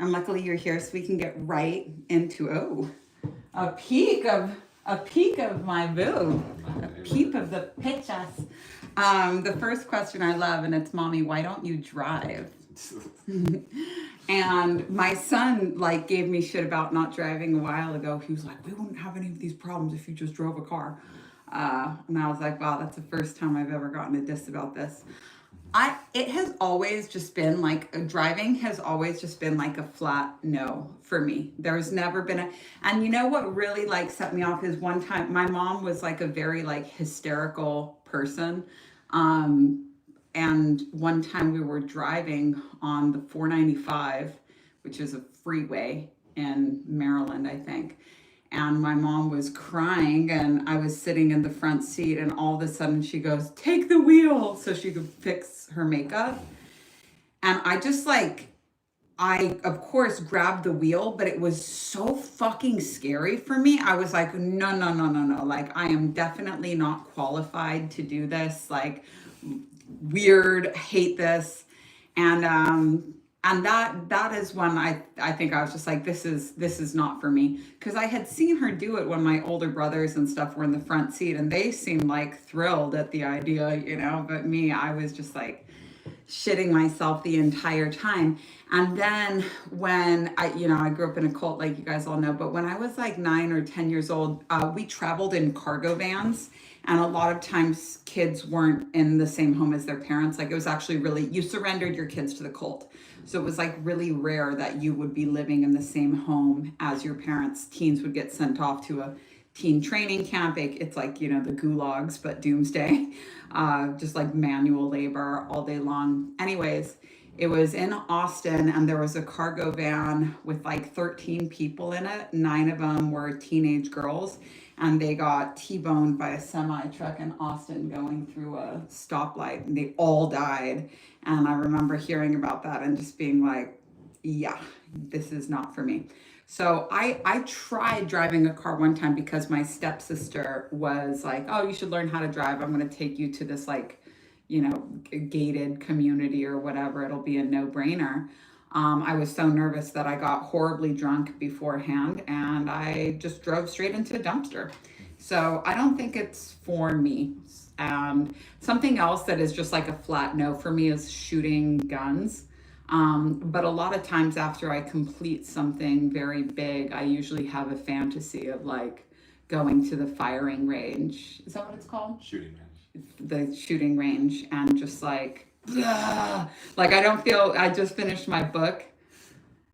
And luckily you're here so we can get right into a peek of my boob, a peep of the pictures. The first question I love, and it's, Mommy, why don't you drive? And my son gave me shit about not driving a while ago. He was like, we wouldn't have any of these problems if you just drove a car. And I was like, wow, that's the first time I've ever gotten a diss about this. It has always just been driving has always just been a flat no for me. There's never been and you know what really set me off is one time my mom was a very hysterical person. And one time we were driving on the 495, which is a freeway in Maryland, I think. And my mom was crying and I was sitting in the front seat, and all of a sudden she goes, take the wheel so she could fix her makeup. And I just I of course grabbed the wheel, but it was so fucking scary for me. I was like, no. I am definitely not qualified to do this. Weird, hate this. And that is when I think I was just like, this is not for me. Because I had seen her do it when my older brothers and stuff were in the front seat, and they seemed thrilled at the idea, but me, I was just shitting myself the entire time. And then when I grew up in a cult, like you guys all know, but when I was 9 or 10 years old, we traveled in cargo vans. And a lot of times kids weren't in the same home as their parents. It was actually really, you surrendered your kids to the cult. So it was really rare that you would be living in the same home as your parents. Teens would get sent off to a teen training camp. It's the gulags, but doomsday, just manual labor all day long. Anyways, it was in Austin, and there was a cargo van with 13 people in it. 9 of them were teenage girls, and they got T-boned by a semi truck in Austin going through a stoplight, and they all died. And I remember hearing about that and just being like, yeah, this is not for me. So I tried driving a car one time because my stepsister was like, oh, you should learn how to drive. I'm going to take you to this gated community or whatever. It'll be a no-brainer. I was so nervous that I got horribly drunk beforehand, and I just drove straight into a dumpster. So I don't think it's for me. And something else that is just a flat no for me is shooting guns. But a lot of times after I complete something very big, I usually have a fantasy of going to the firing range. Is that what it's called? Shooting range. The shooting range, and just I don't feel, I just finished my book.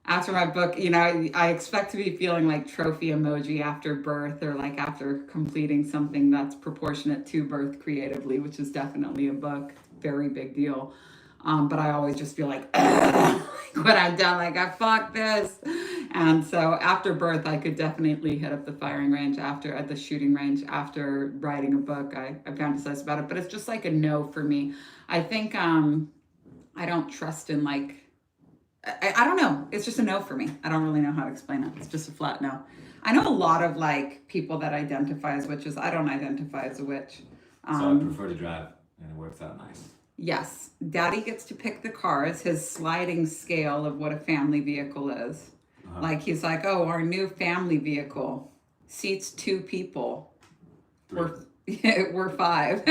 After my book, I expect to be feeling trophy emoji after birth, or after completing something that's proportionate to birth creatively, which is definitely a book, very big deal. But I always just feel when I'm done, I fuck this. And so after birth, I could definitely hit up the firing range at the shooting range after writing a book. I fantasize about it, but it's just a no for me. I think I don't trust in I don't know. It's just a no for me. I don't really know how to explain it. It's just a flat no. I know a lot of people that identify as witches. I don't identify as a witch. So I prefer to drive, and it works out nice. Yes. Daddy gets to pick the cars, his sliding scale of what a family vehicle is. Uh-huh. He's oh, our new family vehicle seats 2 people. 3. We're 5.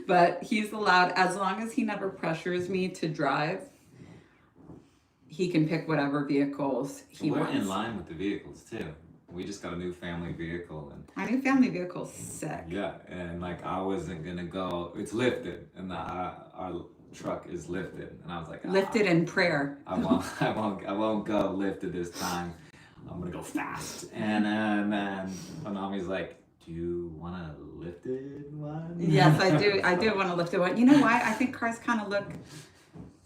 But he's allowed, as long as he never pressures me to drive, he can pick whatever vehicles he wants. We're in line with the vehicles too. We just got a new family vehicle, and our new family vehicle's sick. Yeah, and I wasn't gonna go. It's lifted, and our truck is lifted, and I was like, lifted in prayer. I won't go lifted this time. I'm gonna go fast. And then Onami's like, do you want a lifted one? Yes, I do. I do want a lifted one. You know why? I think cars kind of look.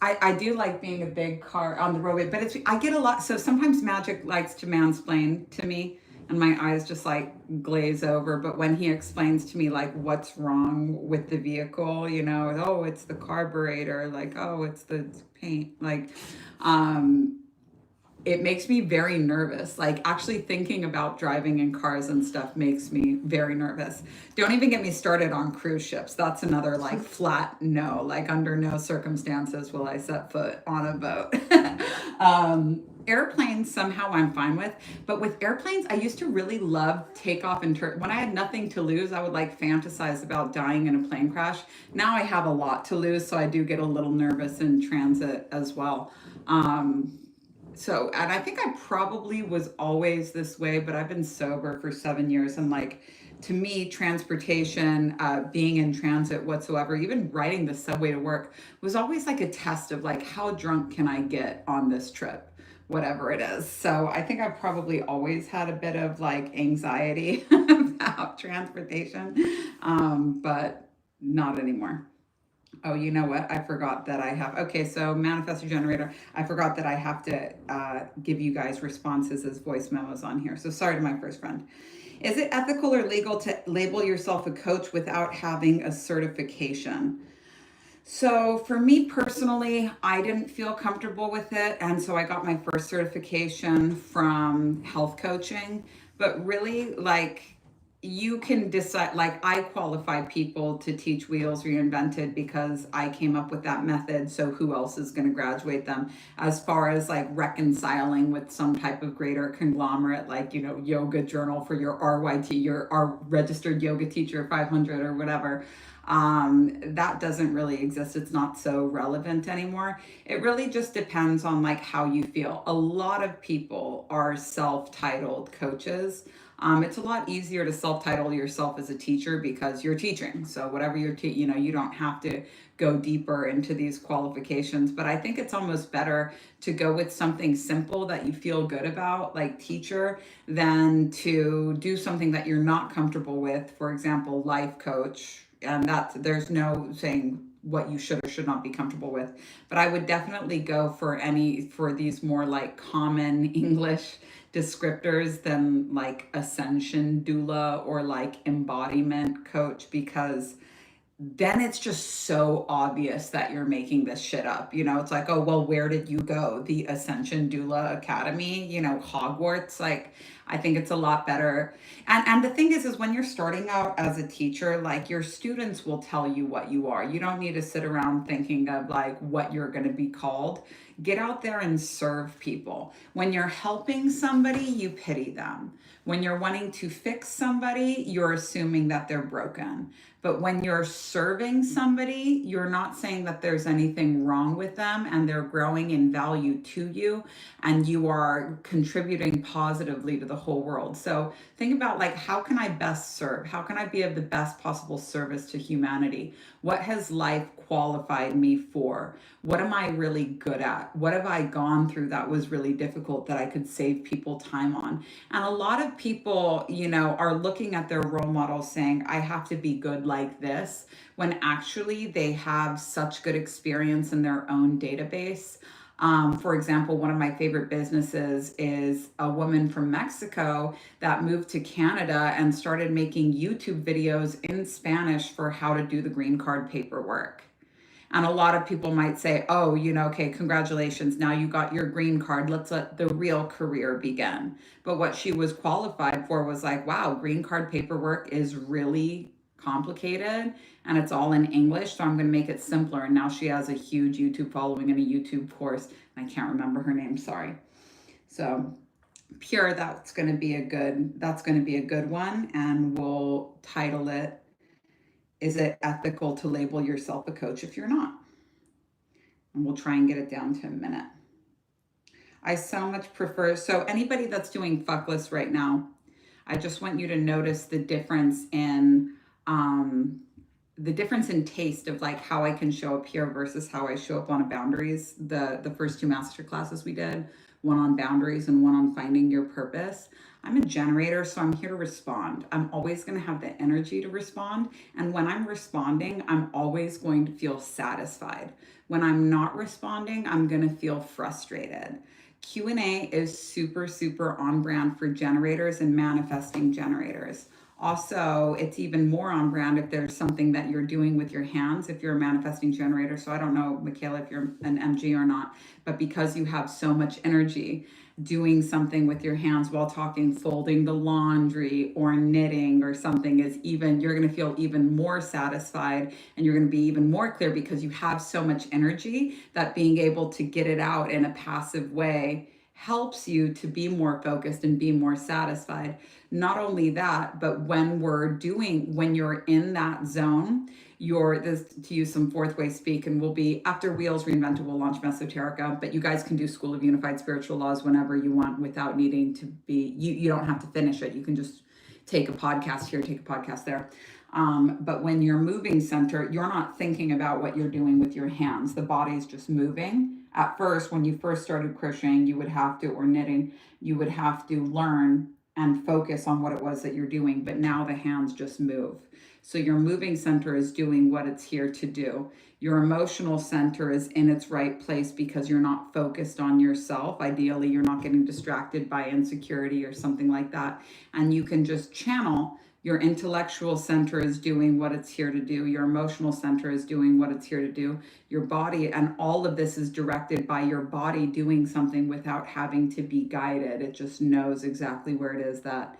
I do like being a big car on the roadway, but I get a lot. So sometimes Magic likes to mansplain to me, and my eyes just glaze over. But when he explains to me what's wrong with the vehicle, oh, it's the carburetor, oh, it's the paint, it makes me very nervous. Like actually thinking about driving in cars and stuff makes me very nervous. Don't even get me started on cruise ships. That's another like flat no. Like under no circumstances will I set foot on a boat. Airplanes somehow I'm fine with, but with airplanes I used to really love takeoff and turn. When I had nothing to lose, I would like fantasize about dying in a plane crash. Now I have a lot to lose, so I do get a little nervous in transit as well. And I think I probably was always this way, but I've been sober for 7 years, and like to me, transportation, being in transit whatsoever, even riding the subway to work was always like a test of like how drunk can I get on this trip, whatever it is. So I think I've probably always had a bit of like anxiety about transportation, but not anymore. Oh, you know what? I forgot that I have. Okay, so manifestor generator. I forgot that I have to give you guys responses as voice memos on here. So sorry to my first friend. Is it ethical or legal to label yourself a coach without having a certification? So for me personally, I didn't feel comfortable with it. And so I got my first certification from health coaching. But really, like, you can decide, like, I qualify people to teach Wheels Reinvented because I came up with that method. So who else is going to graduate them? As far as like reconciling with some type of greater conglomerate, like, you know, yoga journal for your RYT, your our registered yoga teacher 500 or whatever. That doesn't really exist. It's not so relevant anymore. It really just depends on like how you feel. A lot of people are self-titled coaches. It's a lot easier to self-title yourself as a teacher because you're teaching. So whatever you're you know, you don't have to go deeper into these qualifications. But I think it's almost better to go with something simple that you feel good about, like teacher, than to do something that you're not comfortable with. For example, life coach. And that's, there's no saying what you should or should not be comfortable with. But I would definitely go for these more like common English descriptors than like ascension doula or like embodiment coach, because then it's just so obvious that you're making this shit up. You know, it's like, oh, well, where did you go? The Ascension Doula Academy, you know, Hogwarts. Like, I think it's a lot better. And the thing is when you're starting out as a teacher, like your students will tell you what you are. You don't need to sit around thinking of like what you're going to be called. Get out there and serve people. When you're helping somebody, you pity them. When you're wanting to fix somebody, you're assuming that they're broken. But when you're serving somebody, you're not saying that there's anything wrong with them and they're growing in value to you and you are contributing positively to the whole world. So think about like, how can I best serve? How can I be of the best possible service to humanity? What has life qualified me for? What am I really good at? What have I gone through that was really difficult that I could save people time on? And a lot of people, you know, are looking at their role models saying, I have to be good like this, when actually they have such good experience in their own database. For example, one of my favorite businesses is a woman from Mexico that moved to Canada and started making YouTube videos in Spanish for how to do the green card paperwork. And a lot of people might say, oh, you know, okay, congratulations. Now you got your green card. Let's let the real career begin. But what she was qualified for was like, wow, green card paperwork is really complicated and it's all in English. So I'm going to make it simpler. And now she has a huge YouTube following and a YouTube course. I can't remember her name. Sorry. So Pure, that's going to be a good one. And we'll title it, is it ethical to label yourself a coach if you're not? And we'll try and get it down to a minute. I so much prefer, so anybody that's doing fuckless right now, I just want you to notice the difference in taste of like how I can show up here versus how I show up on a boundaries. The first two master classes we did, one on boundaries and one on finding your purpose. I'm a generator, so I'm here to respond. I'm always going to have the energy to respond. And when I'm responding, I'm always going to feel satisfied. When I'm not responding, I'm going to feel frustrated. Q&A is super, super on brand for generators and manifesting generators. Also, it's even more on brand if there's something that you're doing with your hands, if you're a manifesting generator. So I don't know, Michaela, if you're an MG or not, but because you have so much energy, doing something with your hands while talking, folding the laundry or knitting or something is even, you're going to feel even more satisfied, and you're going to be even more clear because you have so much energy that being able to get it out in a passive way helps you to be more focused and be more satisfied. Not only that, but when you're in that zone, to use some fourth way speak, and we'll be after Wheels Reinvented, we'll launch Mesoterica, but you guys can do School of Unified Spiritual Laws whenever you want without needing to be, you don't have to finish it. You can just take a podcast here, take a podcast there. But when you're moving center, you're not thinking about what you're doing with your hands. The body's just moving. At first, when you first started crocheting, or knitting, you would have to learn and focus on what it was that you're doing. But now the hands just move. So your moving center is doing what it's here to do. Your emotional center is in its right place because you're not focused on yourself. Ideally, you're not getting distracted by insecurity or something like that. And you can just channel. Your intellectual center is doing what it's here to do. Your emotional center is doing what it's here to do. Your body, and all of this is directed by your body doing something without having to be guided. It just knows exactly where it is that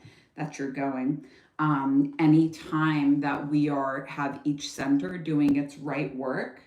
you're going. Anytime that we have each center doing its right work,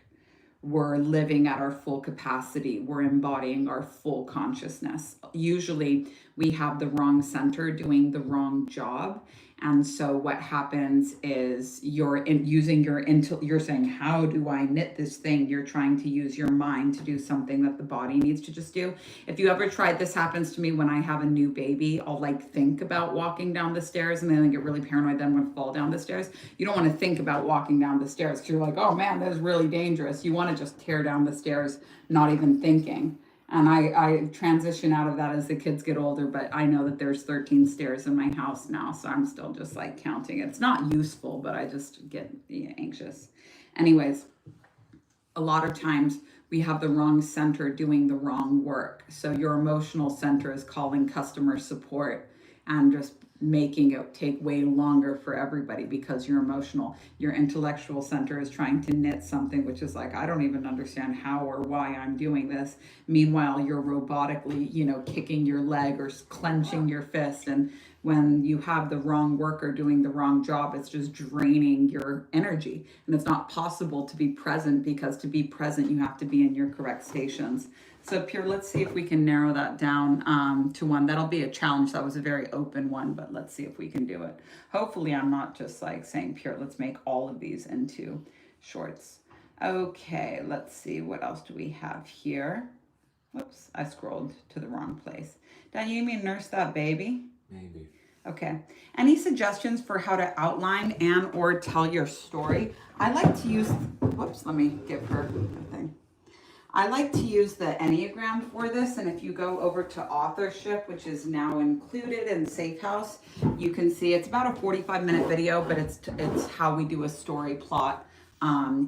we're living at our full capacity. We're embodying our full consciousness. Usually we have the wrong center doing the wrong job. And so what happens is you're saying, how do I knit this thing? You're trying to use your mind to do something that the body needs to just do. If you ever tried, this happens to me when I have a new baby, I'll think about walking down the stairs, and then I get really paranoid then when I fall down the stairs. You don't want to think about walking down the stairs because you're like, oh man, that is really dangerous. You want to just tear down the stairs, not even thinking. And I transition out of that as the kids get older, but I know that there's 13 stairs in my house now, so I'm still just counting. It's not useful, but I just get anxious. Anyways, a lot of times we have the wrong center doing the wrong work. So your emotional center is calling customer support and just making it take way longer for everybody because you're emotional. Your intellectual center is trying to knit something, which is I don't even understand how or why I'm doing this. Meanwhile, you're robotically, kicking your leg or clenching your fist. And when you have the wrong worker doing the wrong job, it's just draining your energy. And it's not possible to be present, because to be present, you have to be in your correct stations. So Pure, let's see if we can narrow that down to one. That'll be a challenge. That was a very open one, but let's see if we can do it. Hopefully I'm not just saying, Pure, let's make all of these into shorts. Okay, let's see. What else do we have here? Whoops, I scrolled to the wrong place. Dan, you mean nurse that baby? Maybe. Okay. Any suggestions for how to outline and or tell your story? I like to use, whoops, let me give her the thing. I like to use the Enneagram for this, and if you go over to authorship, which is now included in Safehouse, you can see it's about a 45-minute video, but it's how we do a story plot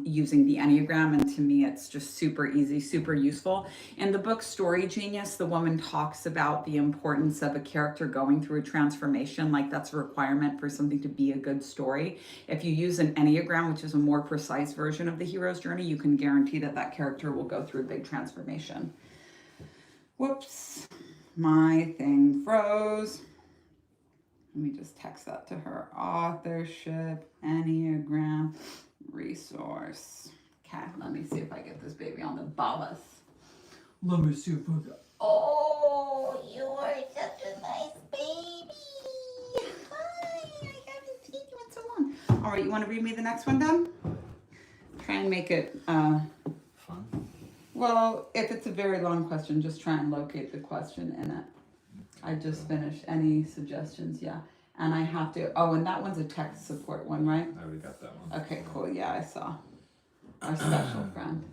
using the Enneagram, and to me it's just super easy, super useful. In the book Story Genius, the woman talks about the importance of a character going through a transformation, that's a requirement for something to be a good story. If you use an Enneagram, which is a more precise version of the hero's journey, you can guarantee that character will go through a big transformation. Whoops, my thing froze. Let me just text that to her. Authorship, Enneagram, resource. Okay, let me see if I get this baby on the ballast. Let me see if I got. Oh, you are such a nice baby. Hi, I haven't seen you in so long. All right, you want to read me the next one, then? Try and make it fun. Well, if it's a very long question, just try and locate the question in it. I just finished. Any suggestions? Yeah. And I have to, and that one's a tech support one, right? I already got that one. Okay, cool. Yeah, I saw. Our special friend.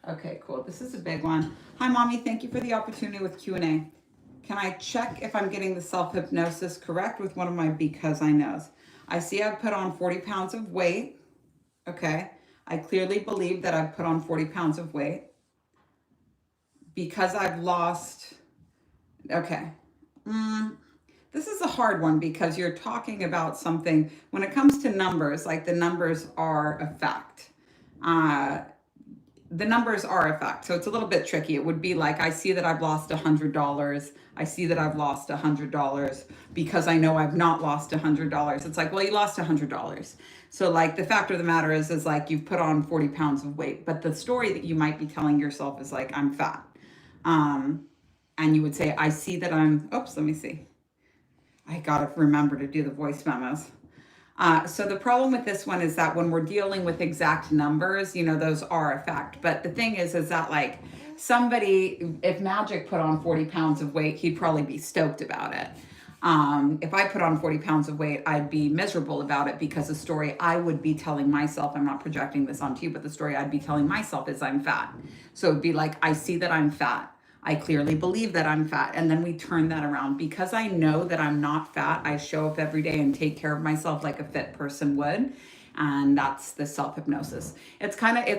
Okay, cool. This is a big one. Hi, Mommy. Thank you for the opportunity with Q&A. Can I check if I'm getting the self-hypnosis correct with one of my because I knows? I see I've put on 40 pounds of weight. Okay. I clearly believe that I've put on 40 pounds of weight. Because I've lost... Okay. This is a hard one because you're talking about something, when it comes to numbers, like the numbers are a fact. Uh, the numbers are a fact. So it's a little bit tricky. It would be like, I see that I've lost $100. I see that I've lost $100 because I know I've not lost $100. It's like, well, you lost $100. So like the fact of the matter is like you've put on 40 pounds of weight, but the story that you might be telling yourself is like, I'm fat. And you would say, I see that I'm, oops, let me see. I gotta remember to do the voice memos. So the problem with this one is that when we're dealing with exact numbers, you know, those are a fact. But the thing is that like somebody, if Magic put on 40 pounds of weight, he'd probably be stoked about it. If I put on 40 pounds of weight, I'd be miserable about it because the story I would be telling myself, I'm not projecting this onto you, but the story I'd be telling myself is I'm fat. So it'd be like, I see that I'm fat. I clearly believe that I'm fat. And then we turn that around. Because I know that I'm not fat, I show up every day and take care of myself like a fit person would. And that's the self-hypnosis. It's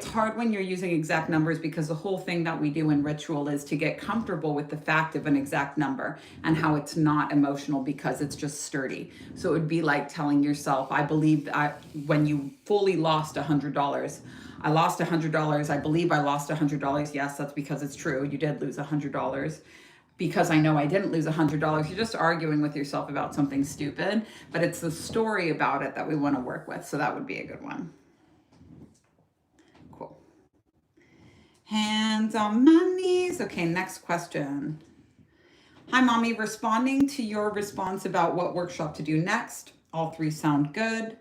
hard when you're using exact numbers because the whole thing that we do in ritual is to get comfortable with the fact of an exact number and how it's not emotional because it's just sturdy. So it would be like telling yourself, I believe that when you fully lost $100, I lost $100. I believe I lost $100. Yes, that's because it's true. You did lose $100. Because I know I didn't lose $100. You're just arguing with yourself about something stupid, but it's the story about it that we want to work with. So that would be a good one. Cool. Hands on my knees. Okay, next question. Hi, Mommy. Responding to your response about what workshop to do next. All three sound good.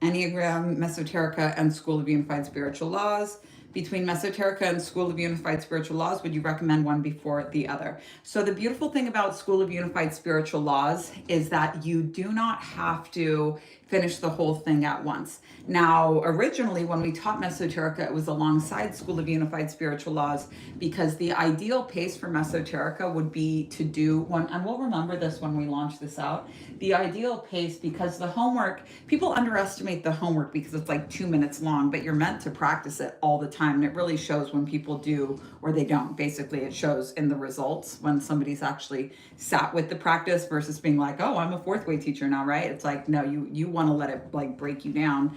Enneagram, Mesoterica, and School of Unified Spiritual Laws. Between Mesoterica and School of Unified Spiritual Laws, would you recommend one before the other? So the beautiful thing about School of Unified Spiritual Laws is that you do not have to finish the whole thing at once. Now, originally, when we taught Mesoterica, it was alongside School of Unified Spiritual Laws because the ideal pace for Mesoterica would be to do one, and we'll remember this when we launch this out, the ideal pace, because the homework, people underestimate the homework because it's like 2 minutes long, but you're meant to practice it all the time. And it really shows when people do or they don't. Basically, it shows in the results when somebody's actually sat with the practice versus being like, oh, I'm a fourth way teacher now, right? It's like, no, you want to let it like break you down.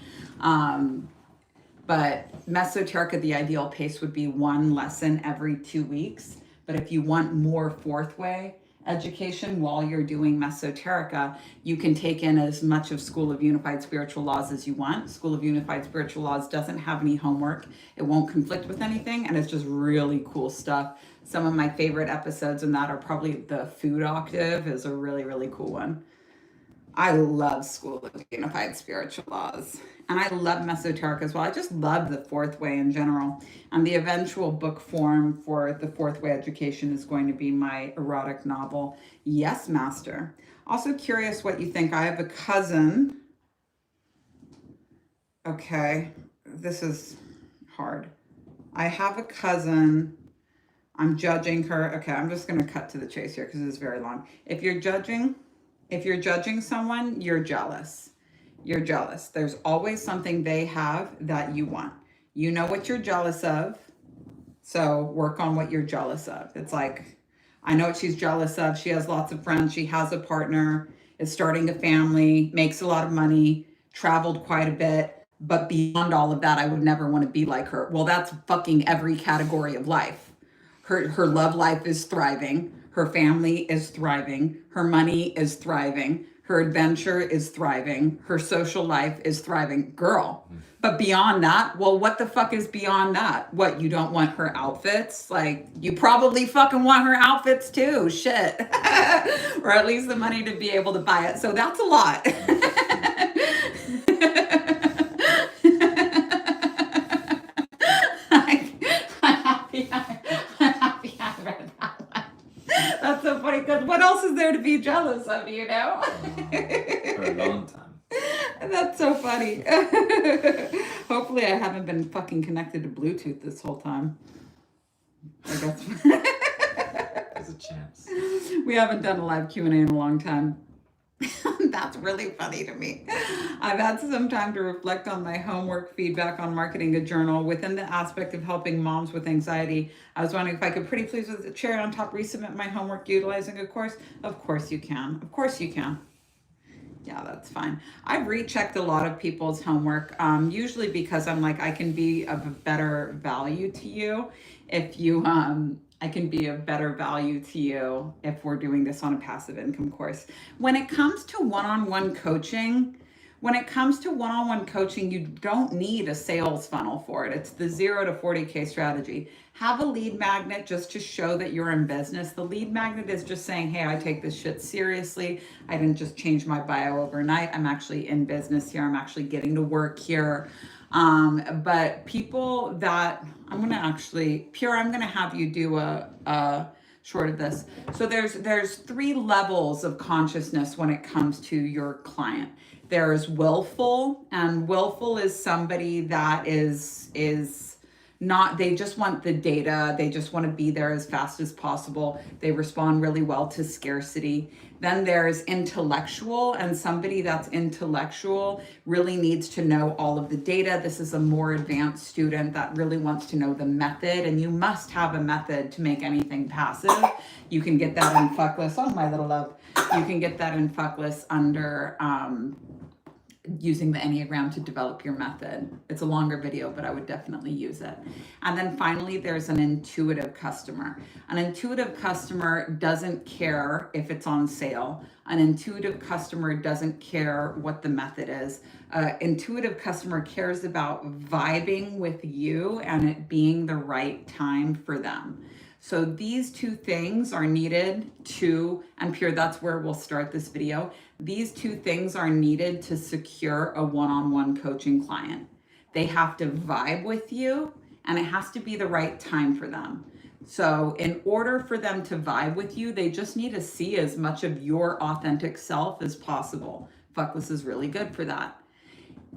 But Mesoterica, the ideal pace would be one lesson every 2 weeks. But if you want more fourth way education while you're doing Mesoterica, you can take in as much of School of Unified Spiritual Laws as you want. School of Unified Spiritual Laws doesn't have any homework. It won't conflict with anything, and it's just really cool stuff. Some of my favorite episodes in that are probably the food octave is a really, really cool one. I love School of Unified Spiritual Laws. And I love Mesoterica as well. I just love the fourth way in general. And the eventual book form for the fourth way education is going to be my erotic novel, Yes, Master. Also curious what you think. I have a cousin. Okay, this is hard. I have a cousin. I'm judging her. Okay, I'm just going to cut to the chase here because it's very long. If you're judging someone, you're jealous. You're jealous. There's always something they have that you want. You know what you're jealous of, so work on what you're jealous of. It's like, I know what she's jealous of. She has lots of friends. She has a partner, is starting a family, makes a lot of money, traveled quite a bit. But beyond all of that, I would never want to be like her. Well, that's fucking every category of life. Her love life is thriving. Her family is thriving. Her money is thriving. Her adventure is thriving. Her social life is thriving. Girl. But beyond that, well, what the fuck is beyond that? What, you don't want her outfits? Like, you probably fucking want her outfits too. Shit. Or at least the money to be able to buy it. So that's a lot. That's so funny because what else is there to be jealous of, you know? For a long time. That's so funny. Hopefully I haven't been fucking connected to Bluetooth this whole time. I guess. There's a chance. We haven't done a live Q&A in a long time. That's really funny to me. I've had some time to reflect on my homework feedback on marketing a journal within the aspect of helping moms with anxiety. I was wondering if I could pretty please with the chair on top resubmit my homework utilizing a course. Of course you can. Of course you can. Yeah, that's fine. I've rechecked a lot of people's homework, usually because I'm like, I can be of a better value to you if you, I can be of better value to you if we're doing this on a passive income course. When it comes to one-on-one coaching, you don't need a sales funnel for it. It's the 0 to 40K strategy. Have a lead magnet just to show that you're in business. The lead magnet is just saying, hey, I take this shit seriously. I didn't just change my bio overnight. I'm actually in business here. I'm actually getting to work here. But people that I'm going to actually, Pure, I'm going to have you do a short of this. So there's 3 levels of consciousness when it comes to your client. There's willful, and willful is somebody that is not, they just want the data. They just want to be there as fast as possible. They respond really well to scarcity. Then there's intellectual, and somebody that's intellectual really needs to know all of the data. This is a more advanced student that really wants to know the method, and you must have a method to make anything passive. You can get that in Fuckless. Oh, my little love. You can get that in Fuckless under using the Enneagram to develop your method. It's a longer video, but I would definitely use it. And then finally, there's an intuitive customer. An intuitive customer doesn't care if it's on sale. An intuitive customer doesn't care what the method is. Intuitive customer cares about vibing with you and it being the right time for them. So these 2 things are needed to, and Pure, that's where we'll start this video. These 2 things are needed to secure a one-on-one coaching client. They have to vibe with you and it has to be the right time for them. So in order for them to vibe with you, they just need to see as much of your authentic self as possible. Fuckless is really good for that.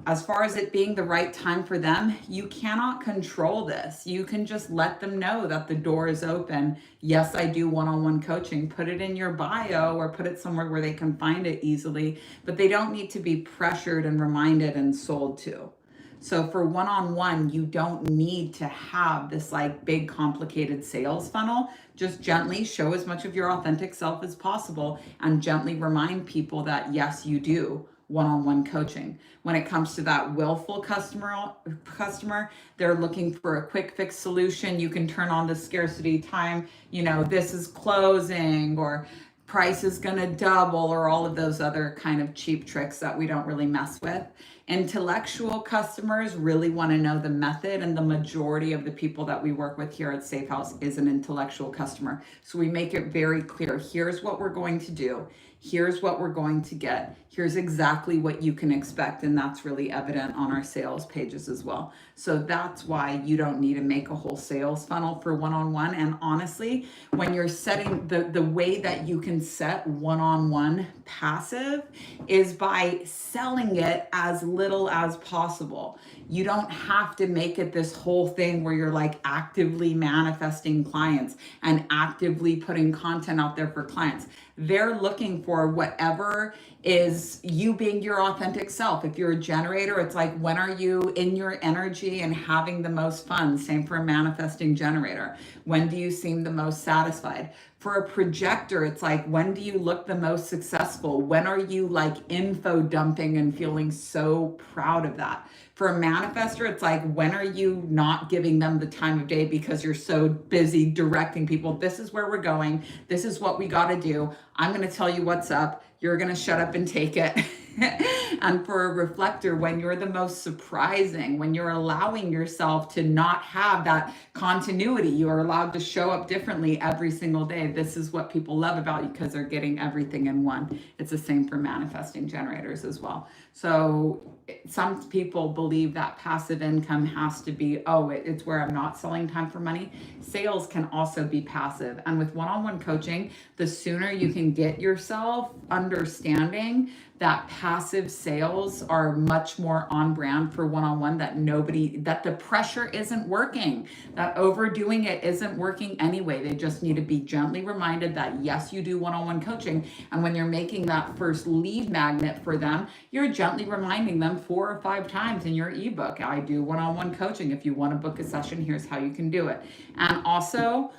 As far as it being the right time for them, you cannot control this. You can just let them know that the door is open. Yes, I do one-on-one coaching. Put it in your bio or put it somewhere where they can find it easily, but they don't need to be pressured and reminded and sold to. So for one-on-one, you don't need to have this like big complicated sales funnel. Just gently show as much of your authentic self as possible and gently remind people that yes, you do one-on-one coaching. When it comes to that willful customer, they're looking for a quick fix solution. You can turn on the scarcity time, this is closing or price is gonna double or all of those other kind of cheap tricks that we don't really mess with. Intellectual customers really want to know the method, and the majority of the people that we work with here at Safehouse is an intellectual customer. So we make it very clear, here's what we're going to do. Here's what we're going to get. Here's exactly what you can expect. And that's really evident on our sales pages as well. So that's why you don't need to make a whole sales funnel for one-on-one. And honestly, when you're setting the way that you can set one-on-one passive is by selling it as little as possible. You don't have to make it this whole thing where you're like actively manifesting clients and actively putting content out there for clients. They're looking for whatever is you being your authentic self. If you're a generator, it's like, when are you in your energy and having the most fun? Same for a manifesting generator. When do you seem the most satisfied? For a projector, it's like, when do you look the most successful? When are you like info dumping and feeling so proud of that? For a manifester, it's like, when are you not giving them the time of day because you're so busy directing people? This is where we're going. This is what we got to do. I'm going to tell you what's up. You're going to shut up and take it. And for a reflector, when you're the most surprising, when you're allowing yourself to not have that continuity, you are allowed to show up differently every single day. This is what people love about you because they're getting everything in one. It's the same for manifesting generators as well. So some people believe that passive income has to be, it's where I'm not selling time for money. Sales can also be passive. And with one-on-one coaching, the sooner you can get yourself under understanding that passive sales are much more on brand for one-on-one, that the pressure isn't working, that overdoing it isn't working anyway. They just need to be gently reminded that yes, you do one-on-one coaching. And when you're making that first lead magnet for them, you're gently reminding them 4 or 5 times in your ebook, I do one-on-one coaching. If you want to book a session, here's how you can do it. And also,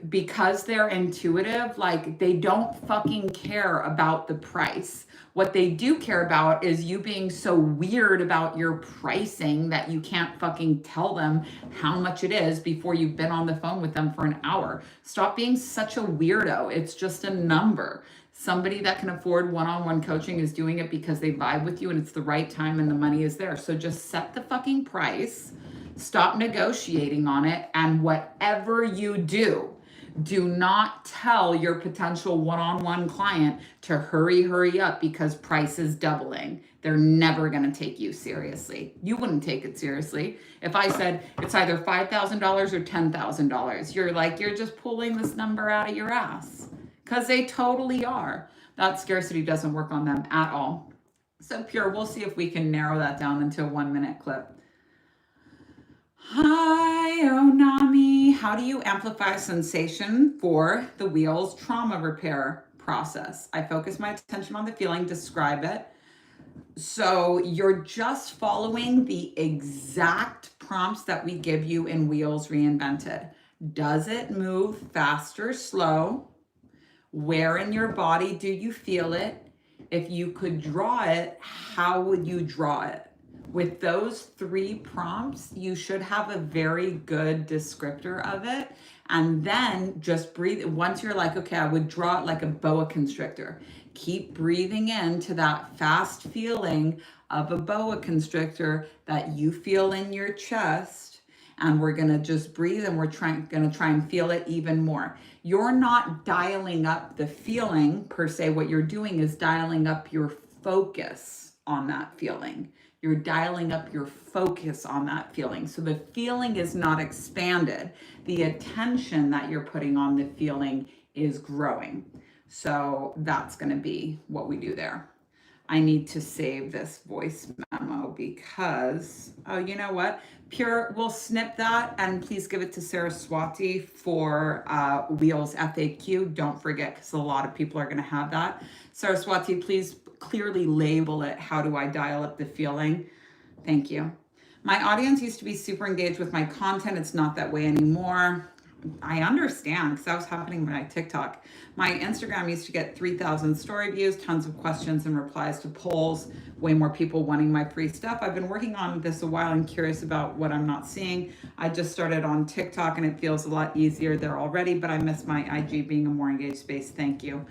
because they're intuitive, like they don't fucking care about the price. What they do care about is you being so weird about your pricing that you can't fucking tell them how much it is before you've been on the phone with them for an hour. Stop being such a weirdo. It's just a number. Somebody that can afford one-on-one coaching is doing it because they vibe with you and it's the right time and the money is there. So just set the fucking price, stop negotiating on it, and whatever you do not tell your potential one-on-one client to hurry up because price is doubling. They're never going to take you seriously. You wouldn't take it seriously. If I said it's either $5,000 or $10,000, you're just pulling this number out of your ass, because they totally are. That scarcity doesn't work on them at all. So Pure, we'll see if we can narrow that down into a 1-minute clip. Hi, Onami. How do you amplify sensation for the wheels trauma repair process? I focus my attention on the feeling, describe it. So you're just following the exact prompts that we give you in Wheels Reinvented. Does it move fast or slow? Where in your body do you feel it? If you could draw it, how would you draw it? With those 3 prompts, you should have a very good descriptor of it. And then just breathe. Once you're like, okay, I would draw it like a boa constrictor. Keep breathing into that fast feeling of a boa constrictor that you feel in your chest. And we're going to just breathe, and we're going to try and feel it even more. You're not dialing up the feeling per se. What you're doing is dialing up your focus on that feeling. You're dialing up your focus on that feeling. So the feeling is not expanded. The attention that you're putting on the feeling is growing. So that's going to be what we do there. I need to save this voice memo because, oh, you know what? Pure, we'll snip that, and please give it to Saraswati for Wheels FAQ. Don't forget, because a lot of people are going to have that. Saraswati, please clearly label it. How do I dial up the feeling? Thank you. My audience used to be super engaged with my content. It's not that way anymore. I understand, because that was happening with my TikTok. My Instagram used to get 3,000 story views, tons of questions and replies to polls, way more people wanting my free stuff. I've been working on this a while and curious about what I'm not seeing. I just started on TikTok and it feels a lot easier there already, but I miss my IG being a more engaged space. Thank you.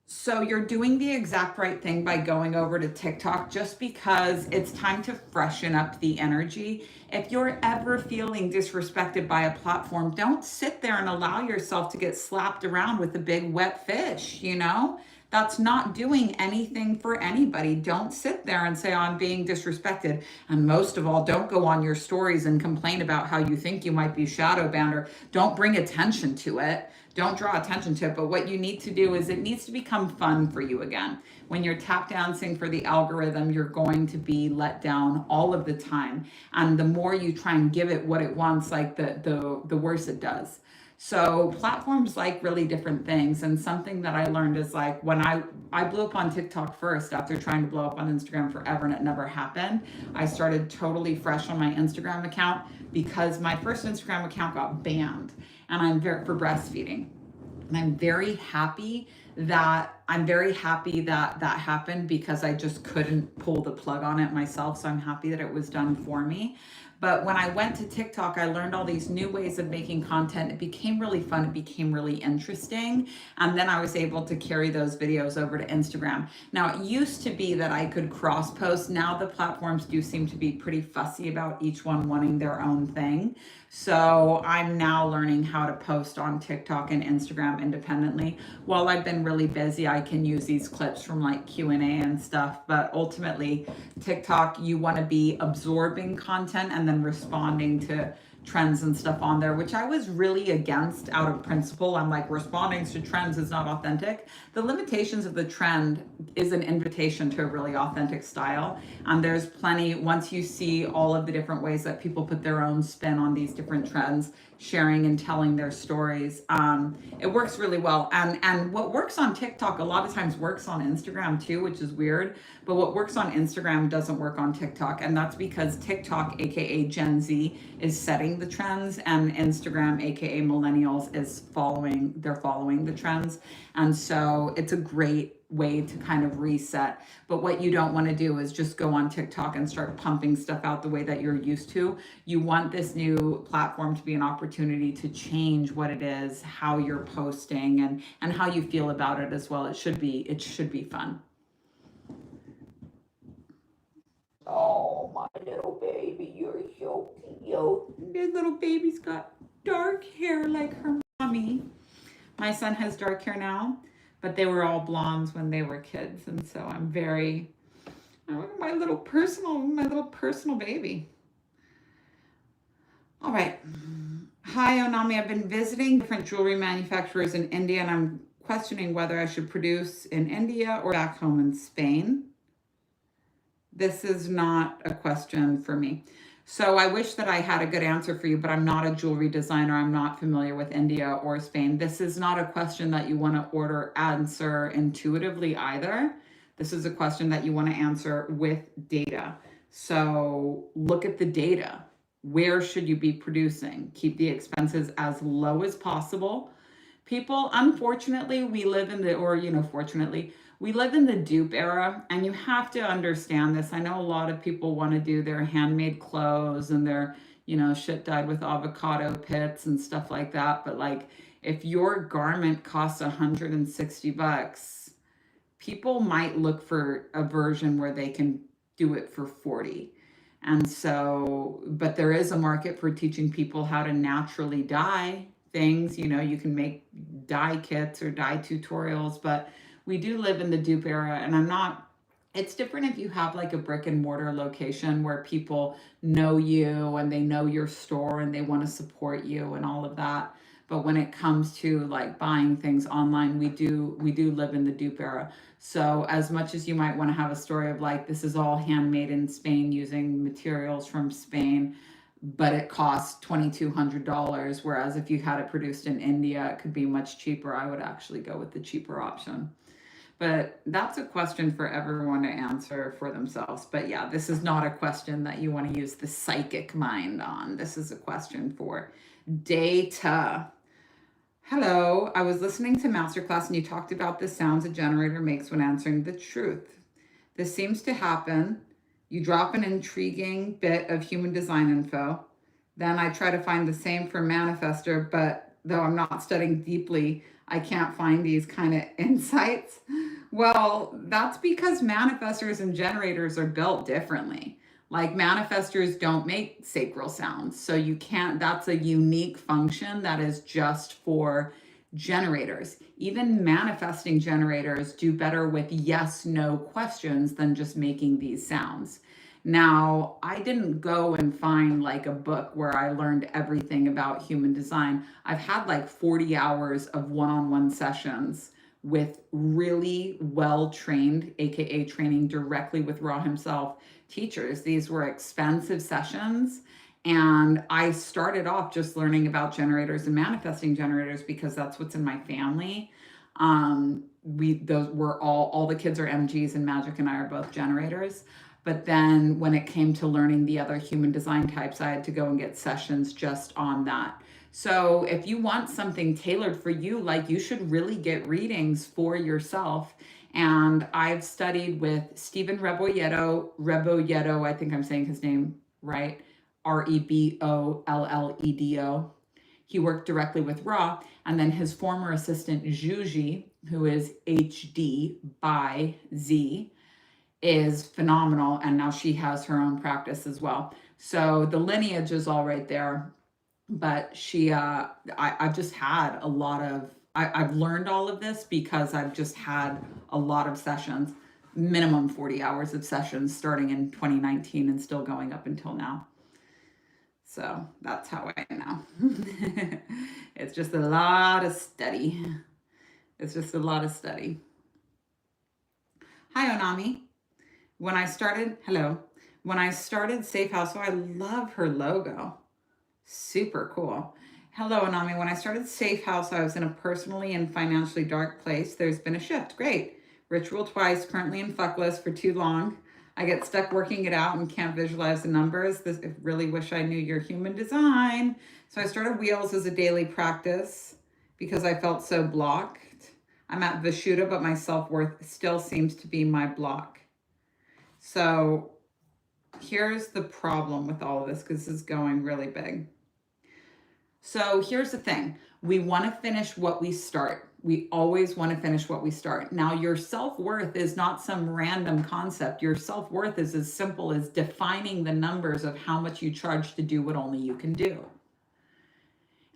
So you're doing the exact right thing by going over to TikTok, just because it's time to freshen up the energy. If you're ever feeling disrespected by a platform, don't sit there and allow yourself to get slapped around with a big wet fish, you know? That's not doing anything for anybody. Don't sit there and say, oh, I'm being disrespected. And most of all, don't go on your stories and complain about how you think you might be shadow banned, or don't bring attention to it. Don't draw attention to it. But what you need to do is it needs to become fun for you again. When you're tap dancing for the algorithm, you're going to be let down all of the time. And the more you try and give it what it wants, like the worse it does. So platforms like really different things. And something that I learned is, like, when I blew up on TikTok first after trying to blow up on Instagram forever and it never happened, I started totally fresh on my Instagram account because my first Instagram account got banned, and I'm for breastfeeding. And I'm very happy that that happened, because I just couldn't pull the plug on it myself. So I'm happy that it was done for me. But when I went to TikTok, I learned all these new ways of making content. It became really fun. It became really interesting. And then I was able to carry those videos over to Instagram. Now, it used to be that I could cross post. Now the platforms do seem to be pretty fussy about each one wanting their own thing. So I'm now learning how to post on TikTok and Instagram independently. While I've been really busy, I can use these clips from like Q&A and stuff. But ultimately, TikTok, you want to be absorbing content and then responding trends and stuff on there, which I was really against out of principle. I'm like, responding to trends is not authentic. The limitations of the trend is an invitation to a really authentic style. And there's plenty, once you see all of the different ways that people put their own spin on these different trends, sharing and telling their stories, it works really well. And what works on TikTok a lot of times works on Instagram too, which is weird. But what works on Instagram doesn't work on TikTok. And that's because TikTok, aka Gen Z, is setting the trends, and Instagram, aka millennials, is following the trends. And so it's a great way to kind of reset. But what you don't want to do is just go on TikTok and start pumping stuff out the way that you're used to. You want this new platform to be an opportunity to change what it is, how you're posting, and how you feel about it as well. It should be fun. Oh, my little baby, you're so cute. This little baby's got dark hair like her mommy. My son has dark hair now, but they were all blondes when they were kids, and so I'm my little personal baby. All right. Hi, Onami. I've been visiting different jewelry manufacturers in India, and I'm questioning whether I should produce in India or back home in Spain. This is not a question for me. So I wish that I had a good answer for you, but I'm not a jewelry designer. I'm not familiar with India or Spain. This is not a question that you want to answer intuitively either. This is a question that you want to answer with data. So look at the data. Where should you be producing? Keep the expenses as low as possible. People, unfortunately, fortunately, we live in the dupe era, and you have to understand this. I know a lot of people want to do their handmade clothes and their, shit dyed with avocado pits and stuff like that. But like, if your garment costs $160, people might look for a version where they can do it for 40. And so, but there is a market for teaching people how to naturally dye things. You can make dye kits or dye tutorials, but we do live in the dupe era, and it's different if you have like a brick and mortar location where people know you and they know your store and they want to support you and all of that. But when it comes to like buying things online, we do live in the dupe era. So as much as you might want to have a story of like, this is all handmade in Spain using materials from Spain, but it costs $2,200, whereas if you had it produced in India, it could be much cheaper. I would actually go with the cheaper option. But that's a question for everyone to answer for themselves. But yeah, this is not a question that you want to use the psychic mind on. This is a question for data. Hello, I was listening to Masterclass and you talked about the sounds a generator makes when answering the truth. This seems to happen. You drop an intriguing bit of human design info. Then I try to find the same for manifester, but though I'm not studying deeply, I can't find these kind of insights. Well, that's because manifestors and generators are built differently. Like manifestors don't make sacral sounds. So that's a unique function that is just for generators. Even manifesting generators do better with yes, no questions than just making these sounds. Now, I didn't go and find like a book where I learned everything about human design. I've had like 40 hours of one-on-one sessions with really well-trained, aka training directly with Ra himself, teachers. These were expensive sessions. And I started off just learning about generators and manifesting generators because that's what's in my family. Those were all the kids are MGs, and Magic and I are both generators. But then when it came to learning the other human design types, I had to go and get sessions just on that. So if you want something tailored for you, like you should really get readings for yourself. And I've studied with Stephen Rebolledo, I think I'm saying his name right, Rebolledo. He worked directly with Ra, and then his former assistant, Juji, who is HD by Z, is phenomenal, and now she has her own practice as well. So the lineage is all right there, but I've just had a lot of, I've learned all of this because I've just had a lot of sessions, minimum 40 hours of sessions starting in 2019 and still going up until now. So that's how I know. It's just a lot of study. It's just a lot of study. Hi, Onami. When I started Safehouse, oh, I love her logo. Super cool. Hello, Onami. When I started Safehouse, I was in a personally and financially dark place. There's been a shift. Great. Ritual twice, currently in fuckless for too long. I get stuck working it out and can't visualize the numbers. I really wish I knew your human design. So I started Wheels as a daily practice because I felt so blocked. I'm at Vishuddha, but my self-worth still seems to be my block. So here's the problem with all of this, because this is going really big. So here's the thing. We want to finish what we start. We always want to finish what we start. Now, your self-worth is not some random concept. Your self-worth is as simple as defining the numbers of how much you charge to do what only you can do.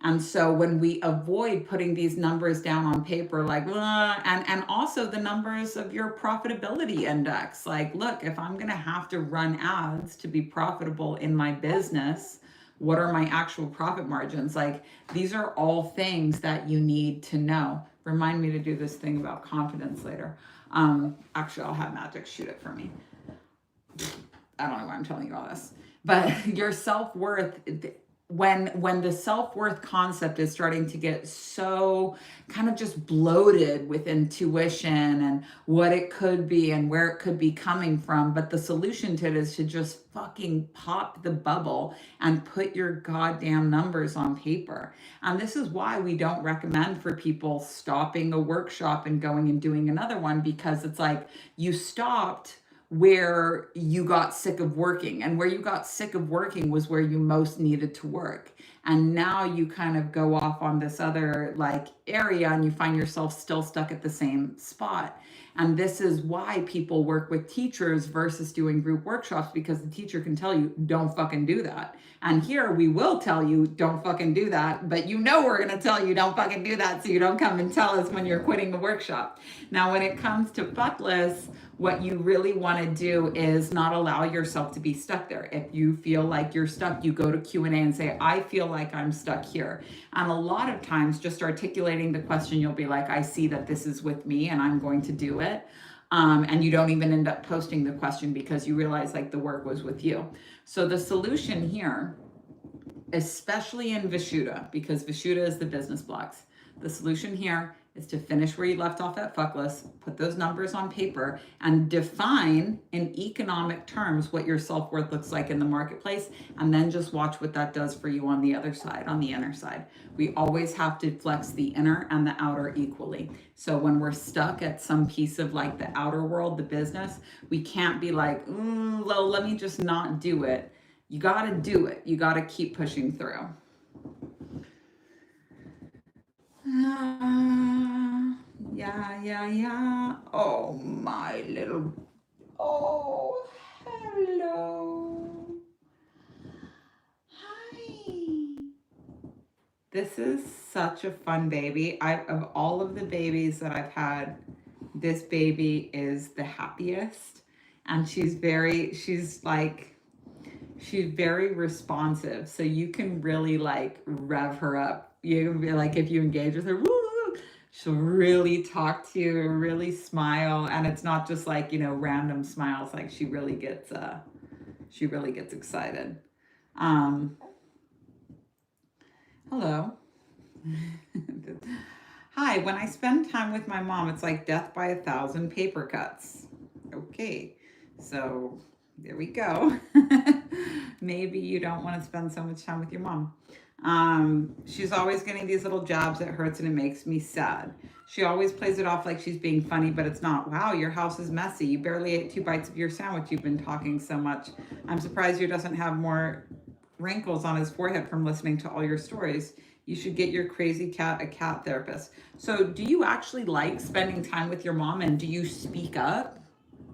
And so when we avoid putting these numbers down on paper, like, and also the numbers of your profitability index, like, look, if I'm going to have to run ads to be profitable in my business, what are my actual profit margins? Like, these are all things that you need to know. Remind me to do this thing about confidence later. Actually, I'll have Magic shoot it for me. I don't know why I'm telling you all this, but your self-worth, when the self-worth concept is starting to get so kind of just bloated with intuition and what it could be and where it could be coming from, but the solution to it is to just fucking pop the bubble and put your goddamn numbers on paper. And this is why we don't recommend for people stopping a workshop and going and doing another one, because it's like you stopped where you got sick of working, and where you got sick of working was where you most needed to work. And now you kind of go off on this other like area and you find yourself still stuck at the same spot. And this is why people work with teachers versus doing group workshops, because the teacher can tell you, don't fucking do that. And here we will tell you, don't fucking do that, but you know we're going to tell you, don't fucking do that, so you don't come and tell us when you're quitting the workshop. Now, when it comes to fuckless, what you really want to do is not allow yourself to be stuck there. If you feel like you're stuck, you go to Q&A and say, I feel like I'm stuck here. And a lot of times just articulating the question, you'll be like, I see that this is with me and I'm going to do it. And you don't even end up posting the question because you realize like the work was with you. So the solution here, especially in Vishuddha, because Vishuddha is the business blocks, the solution here is to finish where you left off at fuckless, put those numbers on paper, and define in economic terms what your self-worth looks like in the marketplace, and then just watch what that does for you on the other side, on the inner side. We always have to flex the inner and the outer equally. So when we're stuck at some piece of like the outer world, the business, we can't be like, well, let me just not do it. You got to do it. You got to keep pushing through. Yeah. Oh, my little. Oh, hello. Hi. This is such a fun baby. Of all of the babies that I've had, this baby is the happiest. And she's very responsive. So you can really like rev her up. You can be like, if you engage with her, woo, she'll really talk to you, really smile. And it's not just like, random smiles. Like she really gets excited. Hello. Hi, when I spend time with my mom, it's like death by 1,000 paper cuts. Okay, so there we go. Maybe you don't want to spend so much time with your mom. She's always getting these little jabs. It hurts and it makes me sad. She always plays it off like she's being funny, but it's not. Wow, your house is messy. You barely ate 2 bites of your sandwich. You've been talking so much. I'm surprised you doesn't have more wrinkles on his forehead from listening to all your stories. You should get your crazy cat a cat therapist. So do you actually like spending time with your mom, and do you speak up?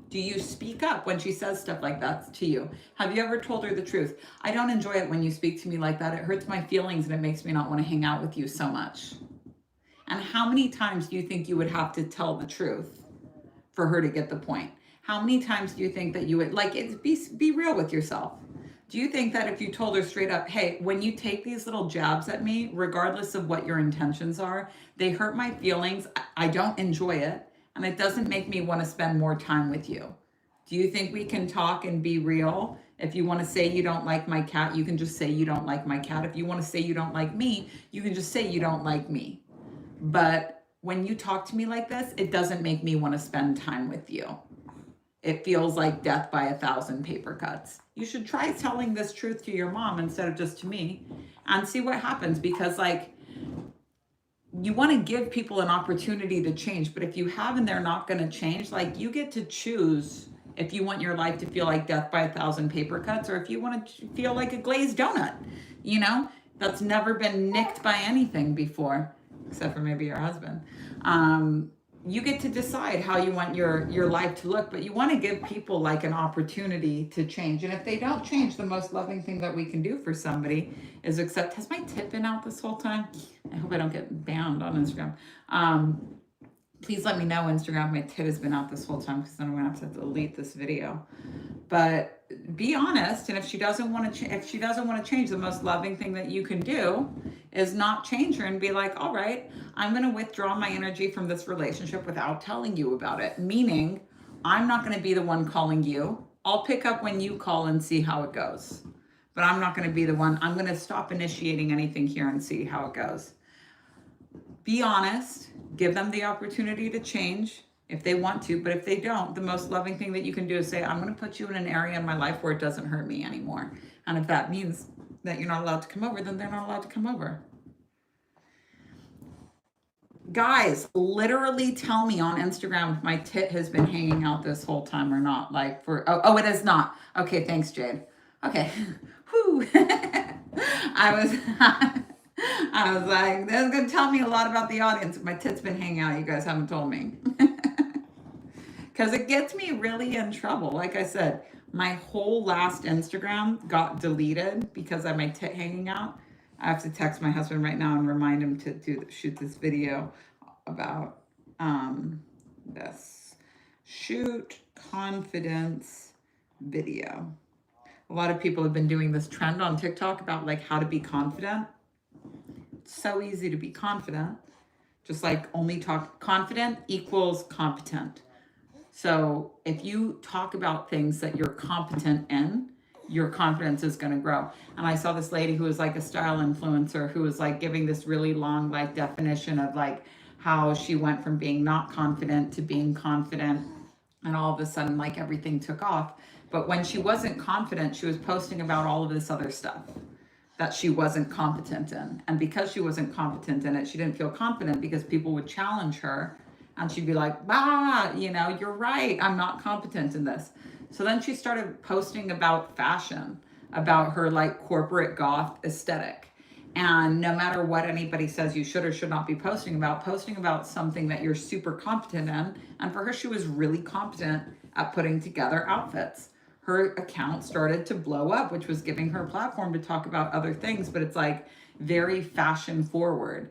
Do you speak up when she says stuff like that to you? Have you ever told her the truth? I don't enjoy it when you speak to me like that. It hurts my feelings and it makes me not want to hang out with you so much. And how many times do you think you would have to tell the truth for her to get the point? How many times do you think that you would, like, be real with yourself? Do you think that if you told her straight up, hey, when you take these little jabs at me, regardless of what your intentions are, they hurt my feelings, I don't enjoy it, and it doesn't make me want to spend more time with you? Do you think we can talk and be real? If you want to say you don't like my cat, you can just say you don't like my cat. If you want to say you don't like me, you can just say you don't like me. But when you talk to me like this, it doesn't make me want to spend time with you. It feels like death by 1,000 paper cuts. You should try telling this truth to your mom instead of just to me and see what happens, because like, you want to give people an opportunity to change, but if you have and they're not going to change, like, you get to choose if you want your life to feel like death by 1,000 paper cuts, or if you want to feel like a glazed donut, you know, that's never been nicked by anything before, except for maybe your husband. You get to decide how you want your life to look, but you want to give people like an opportunity to change. And if they don't change, the most loving thing that we can do for somebody is accept. Has my tit been out this whole time? I hope I don't get banned on Instagram. Please let me know, Instagram, my tit has been out this whole time, because then I'm gonna have to delete this video. But be honest, and if she doesn't want to change, the most loving thing that you can do is not change her and be like, all right, I'm going to withdraw my energy from this relationship without telling you about it. Meaning, I'm not going to be the one calling you. I'll pick up when you call and see how it goes. But I'm not going to be the one. I'm going to stop initiating anything here and see how it goes. Be honest. Give them the opportunity to change if they want to, but if they don't, the most loving thing that you can do is say, I'm going to put you in an area in my life where it doesn't hurt me anymore. And if that means that you're not allowed to come over, then they're not allowed to come over. Guys, literally tell me on Instagram if my tit has been hanging out this whole time or not. Like oh, it is not. Okay, thanks, Jade. Okay. Whew. I was like, that's going to tell me a lot about the audience if my tit's been hanging out. You guys haven't told me. Because it gets me really in trouble. Like I said, my whole last Instagram got deleted because I had my tit hanging out. I have to text my husband right now and remind him to shoot this video about this. Shoot confidence video. A lot of people have been doing this trend on TikTok about like how to be confident. It's so easy to be confident. Just like only talk, confident equals competent. So if you talk about things that you're competent in, your confidence is going to grow. And I saw this lady who was like a style influencer who was like giving this really long like definition of like how she went from being not confident to being confident, and all of a sudden like everything took off. But when she wasn't confident, she was posting about all of this other stuff that she wasn't competent in. And because she wasn't competent in it, she didn't feel confident because people would challenge her. And she'd be like, you know, you're right, I'm not competent in this. So then she started posting about fashion, about her like corporate goth aesthetic. And no matter what anybody says you should or should not be posting about something that you're super competent in. And for her, she was really competent at putting together outfits. Her account started to blow up, which was giving her a platform to talk about other things, but it's like very fashion forward.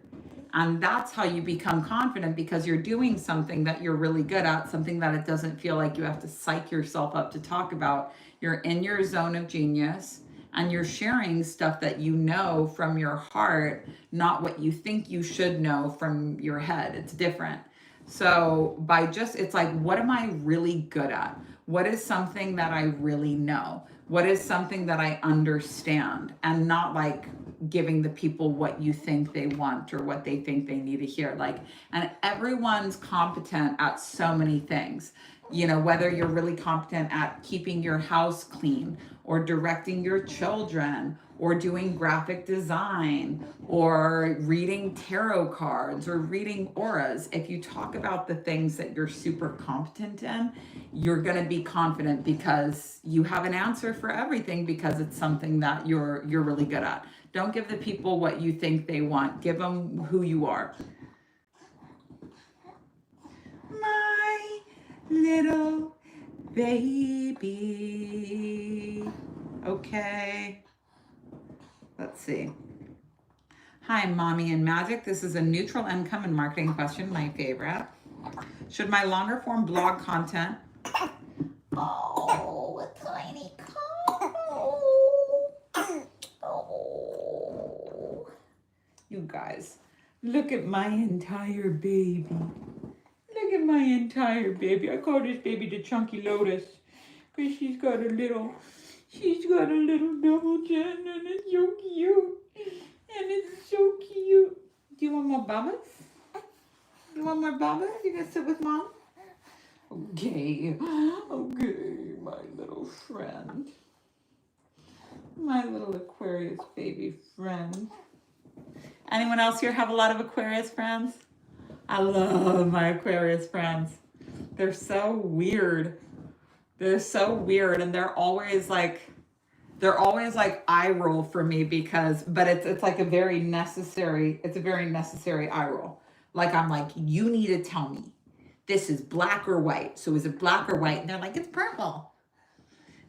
And that's how you become confident, because you're doing something that you're really good at, something that it doesn't feel like you have to psych yourself up to talk about. You're in your zone of genius and you're sharing stuff that you know from your heart, not what you think you should know from your head. It's different. So it's like, what am I really good at? What is something that I really know? What is something that I understand? And not like giving the people what you think they want or what they think they need to hear. Like, and everyone's competent at so many things. You know, whether you're really competent at keeping your house clean or directing your children or doing graphic design or reading tarot cards or reading auras. If you talk about the things that you're super competent in, you're going to be confident because you have an answer for everything, because it's something that you're really good at. Don't give the people what you think they want. Give them who you are. My little baby. Okay. Let's see. Hi, Mommy and Magic. This is a neutral income and marketing question, my favorite. Should my longer form blog content... Oh, a tiny cow. You guys, look at my entire baby. Look at my entire baby. I call this baby the Chunky Lotus because she's got a little double chin and it's so cute. And it's so cute. Do you want more bubbles? You want more bubbles? You gonna sit with mom? Okay, my little friend. My little Aquarius baby friend. Anyone else here have a lot of Aquarius friends? I love my Aquarius friends. They're so weird. They're so weird, and they're always like eye roll for me but it's like a very necessary eye roll. Like I'm like, you need to tell me, this is black or white. So is it black or white? And they're like, it's purple.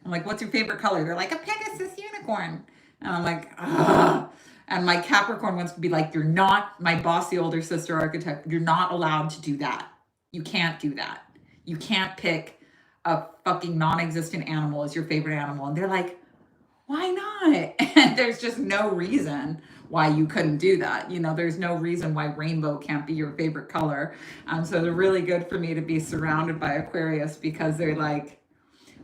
I'm like, what's your favorite color? They're like, a Pegasus unicorn. And I'm like, ah. And my Capricorn wants to be like, you're not, my bossy older sister architect, you're not allowed to do that. You can't do that. You can't pick a fucking non-existent animal as your favorite animal. And they're like, why not? And there's just no reason why you couldn't do that. You know, there's no reason why rainbow can't be your favorite color. So they're really good for me to be surrounded by Aquarius because they're like,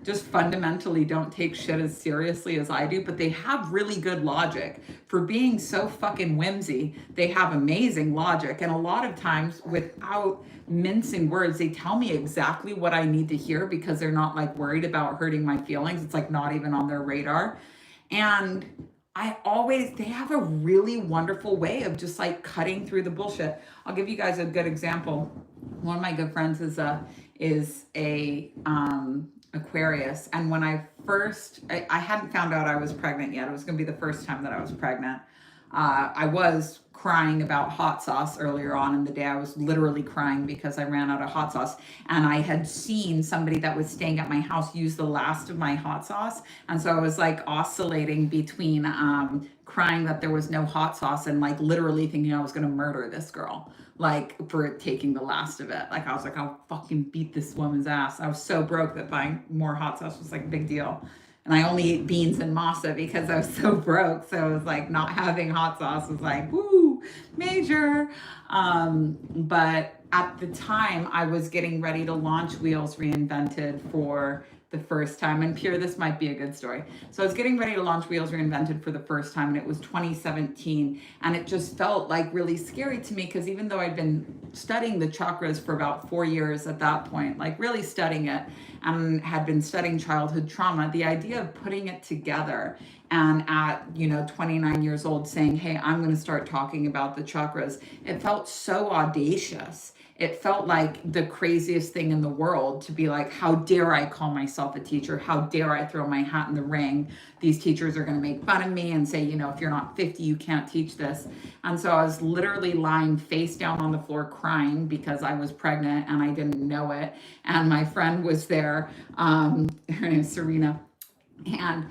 just fundamentally don't take shit as seriously as I do, but they have really good logic. For being so fucking whimsy, they have amazing logic. And a lot of times, without mincing words, they tell me exactly what I need to hear because they're not like worried about hurting my feelings. It's like not even on their radar. And they have a really wonderful way of just like cutting through the bullshit. I'll give you guys a good example. One of my good friends is a Aquarius, and when I hadn't found out I was pregnant yet. It was going to be the first time that I was pregnant. I was crying about hot sauce earlier on in the day. I was literally crying because I ran out of hot sauce, and I had seen somebody that was staying at my house use the last of my hot sauce, and so I was like oscillating between crying that there was no hot sauce and like literally thinking I was going to murder this girl, like for taking the last of it. Like I was like, I'll fucking beat this woman's ass. I was so broke that buying more hot sauce was like a big deal. And I only ate beans and masa because I was so broke. So it was like not having hot sauce was like, woo, major. But at the time I was getting ready to launch Wheels Reinvented for the first time. And Pierre, this might be a good story. So I was getting ready to launch Wheels Reinvented for the first time, and it was 2017. And it just felt like really scary to me because even though I'd been studying the chakras for about 4 years at that point, like really studying it, and had been studying childhood trauma, the idea of putting it together and at 29 years old saying, hey, I'm going to start talking about the chakras, it felt so audacious. It felt like the craziest thing in the world to be like, how dare I call myself a teacher? How dare I throw my hat in the ring? These teachers are going to make fun of me and say, if you're not 50, you can't teach this. And so I was literally lying face down on the floor crying because I was pregnant and I didn't know it. And my friend was there, her name is Serena. And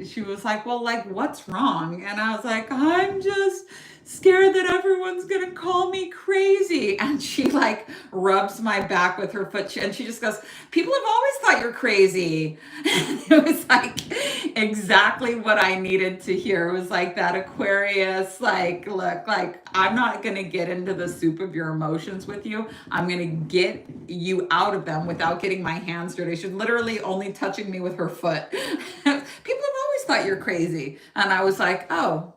she was like, well, like, what's wrong? And I was like, I'm just scared that everyone's going to call me crazy. And she like rubs my back with her foot. And she just goes, people have always thought you're crazy. And it was like exactly what I needed to hear. It was like that Aquarius, like, look, like, I'm not going to get into the soup of your emotions with you. I'm going to get you out of them without getting my hands dirty. She's literally only touching me with her foot. People have always thought you're crazy. And I was like, oh,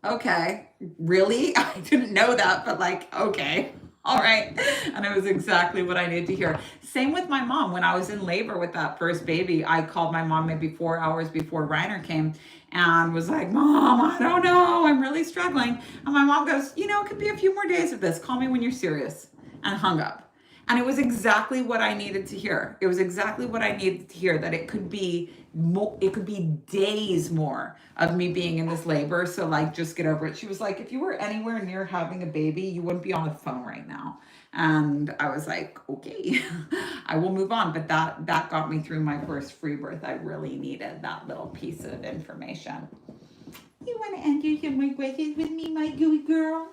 okay, really? I didn't know that, but like, okay, all right. And it was exactly what I needed to hear. Same with my mom. When I was in labor with that first baby, I called my mom maybe 4 hours before Reiner came and was like, Mom, I don't know, I'm really struggling. And my mom goes, it could be a few more days of this. Call me when you're serious. And hung up. And it was exactly what I needed to hear. It was exactly what I needed to hear, that it could be days more of me being in this labor. So like, just get over it. She was like, if you were anywhere near having a baby, you wouldn't be on the phone right now. And I was like, okay, I will move on. But that got me through my first free birth. I really needed that little piece of information. You want to enter some more questions with me, my gooey girl?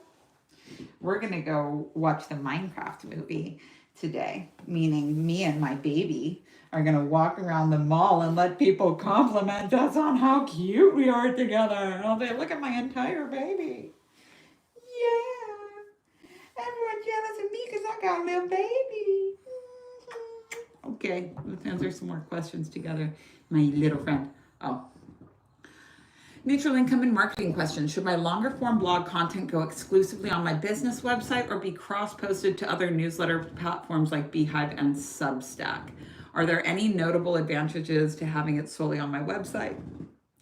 We're going to go watch the Minecraft movie today, meaning me and my baby are going to walk around the mall and let people compliment us on how cute we are together. And I'll say, look at my entire baby. jealous of me because I got a little baby. Okay, let's answer some more questions together, my little friend. Oh. Neutral income and marketing question. Should my longer form blog content go exclusively on my business website or be cross-posted to other newsletter platforms like Beehive and Substack? Are there any notable advantages to having it solely on my website?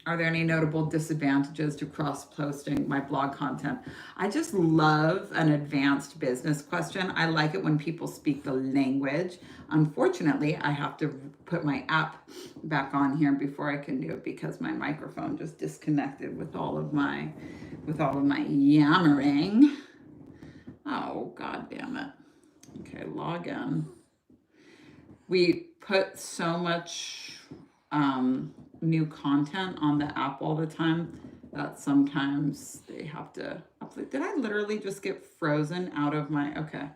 Are there any notable disadvantages to cross-posting my blog content? I just love an advanced business question. I like it when people speak the language. Unfortunately, I have to put my app back on here before I can do it because my microphone just disconnected with all of my yammering. Oh, God damn it. Okay, log in. We put so much new content on the app all the time that sometimes they have to upload. Did I literally just get frozen out of my, okay.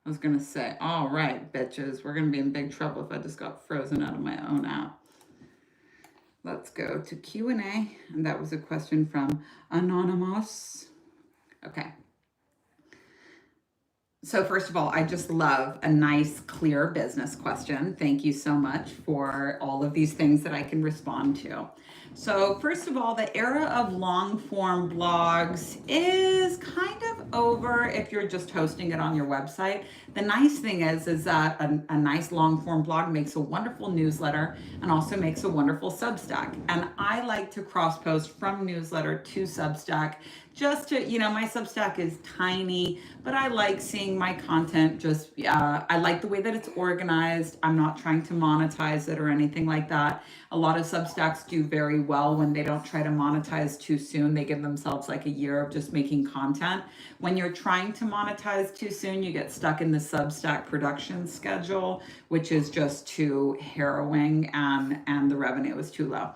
I was gonna say, all right, bitches, we're gonna be in big trouble if I just got frozen out of my own app. Let's go to Q&A, and that was a question from Anonymous. Okay. So first of all, I just love a nice, clear business question. Thank you so much for all of these things that I can respond to. So first of all, the era of long form blogs is kind of over if you're just hosting it on your website. The nice thing is that a nice long form blog makes a wonderful newsletter and also makes a wonderful Substack. And I like to cross post from newsletter to Substack just to, my Substack is tiny, but I like seeing my content just, I like the way that it's organized. I'm not trying to monetize it or anything like that. A lot of Substacks do very well when they don't try to monetize too soon. They give themselves like a year of just making content. When you're trying to monetize too soon, you get stuck in the Substack production schedule, which is just too harrowing and the revenue is too low.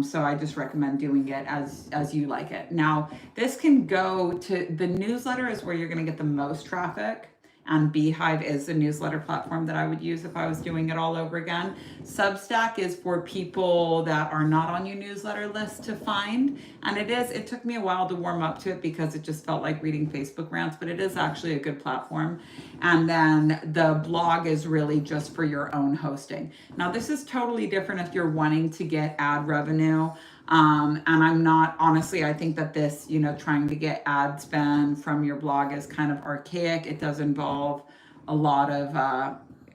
So I just recommend doing it as you like it. Now, this can go to, the newsletter is where you're going to get the most traffic. And Beehive is the newsletter platform that I would use if I was doing it all over again. Substack is for people that are not on your newsletter list to find. And it took me a while to warm up to it because it just felt like reading Facebook rants, but it is actually a good platform. And then the blog is really just for your own hosting. Now, this is totally different if you're wanting to get ad revenue. And I'm not, honestly, I think that this, trying to get ad spend from your blog is kind of archaic. It does involve a lot of,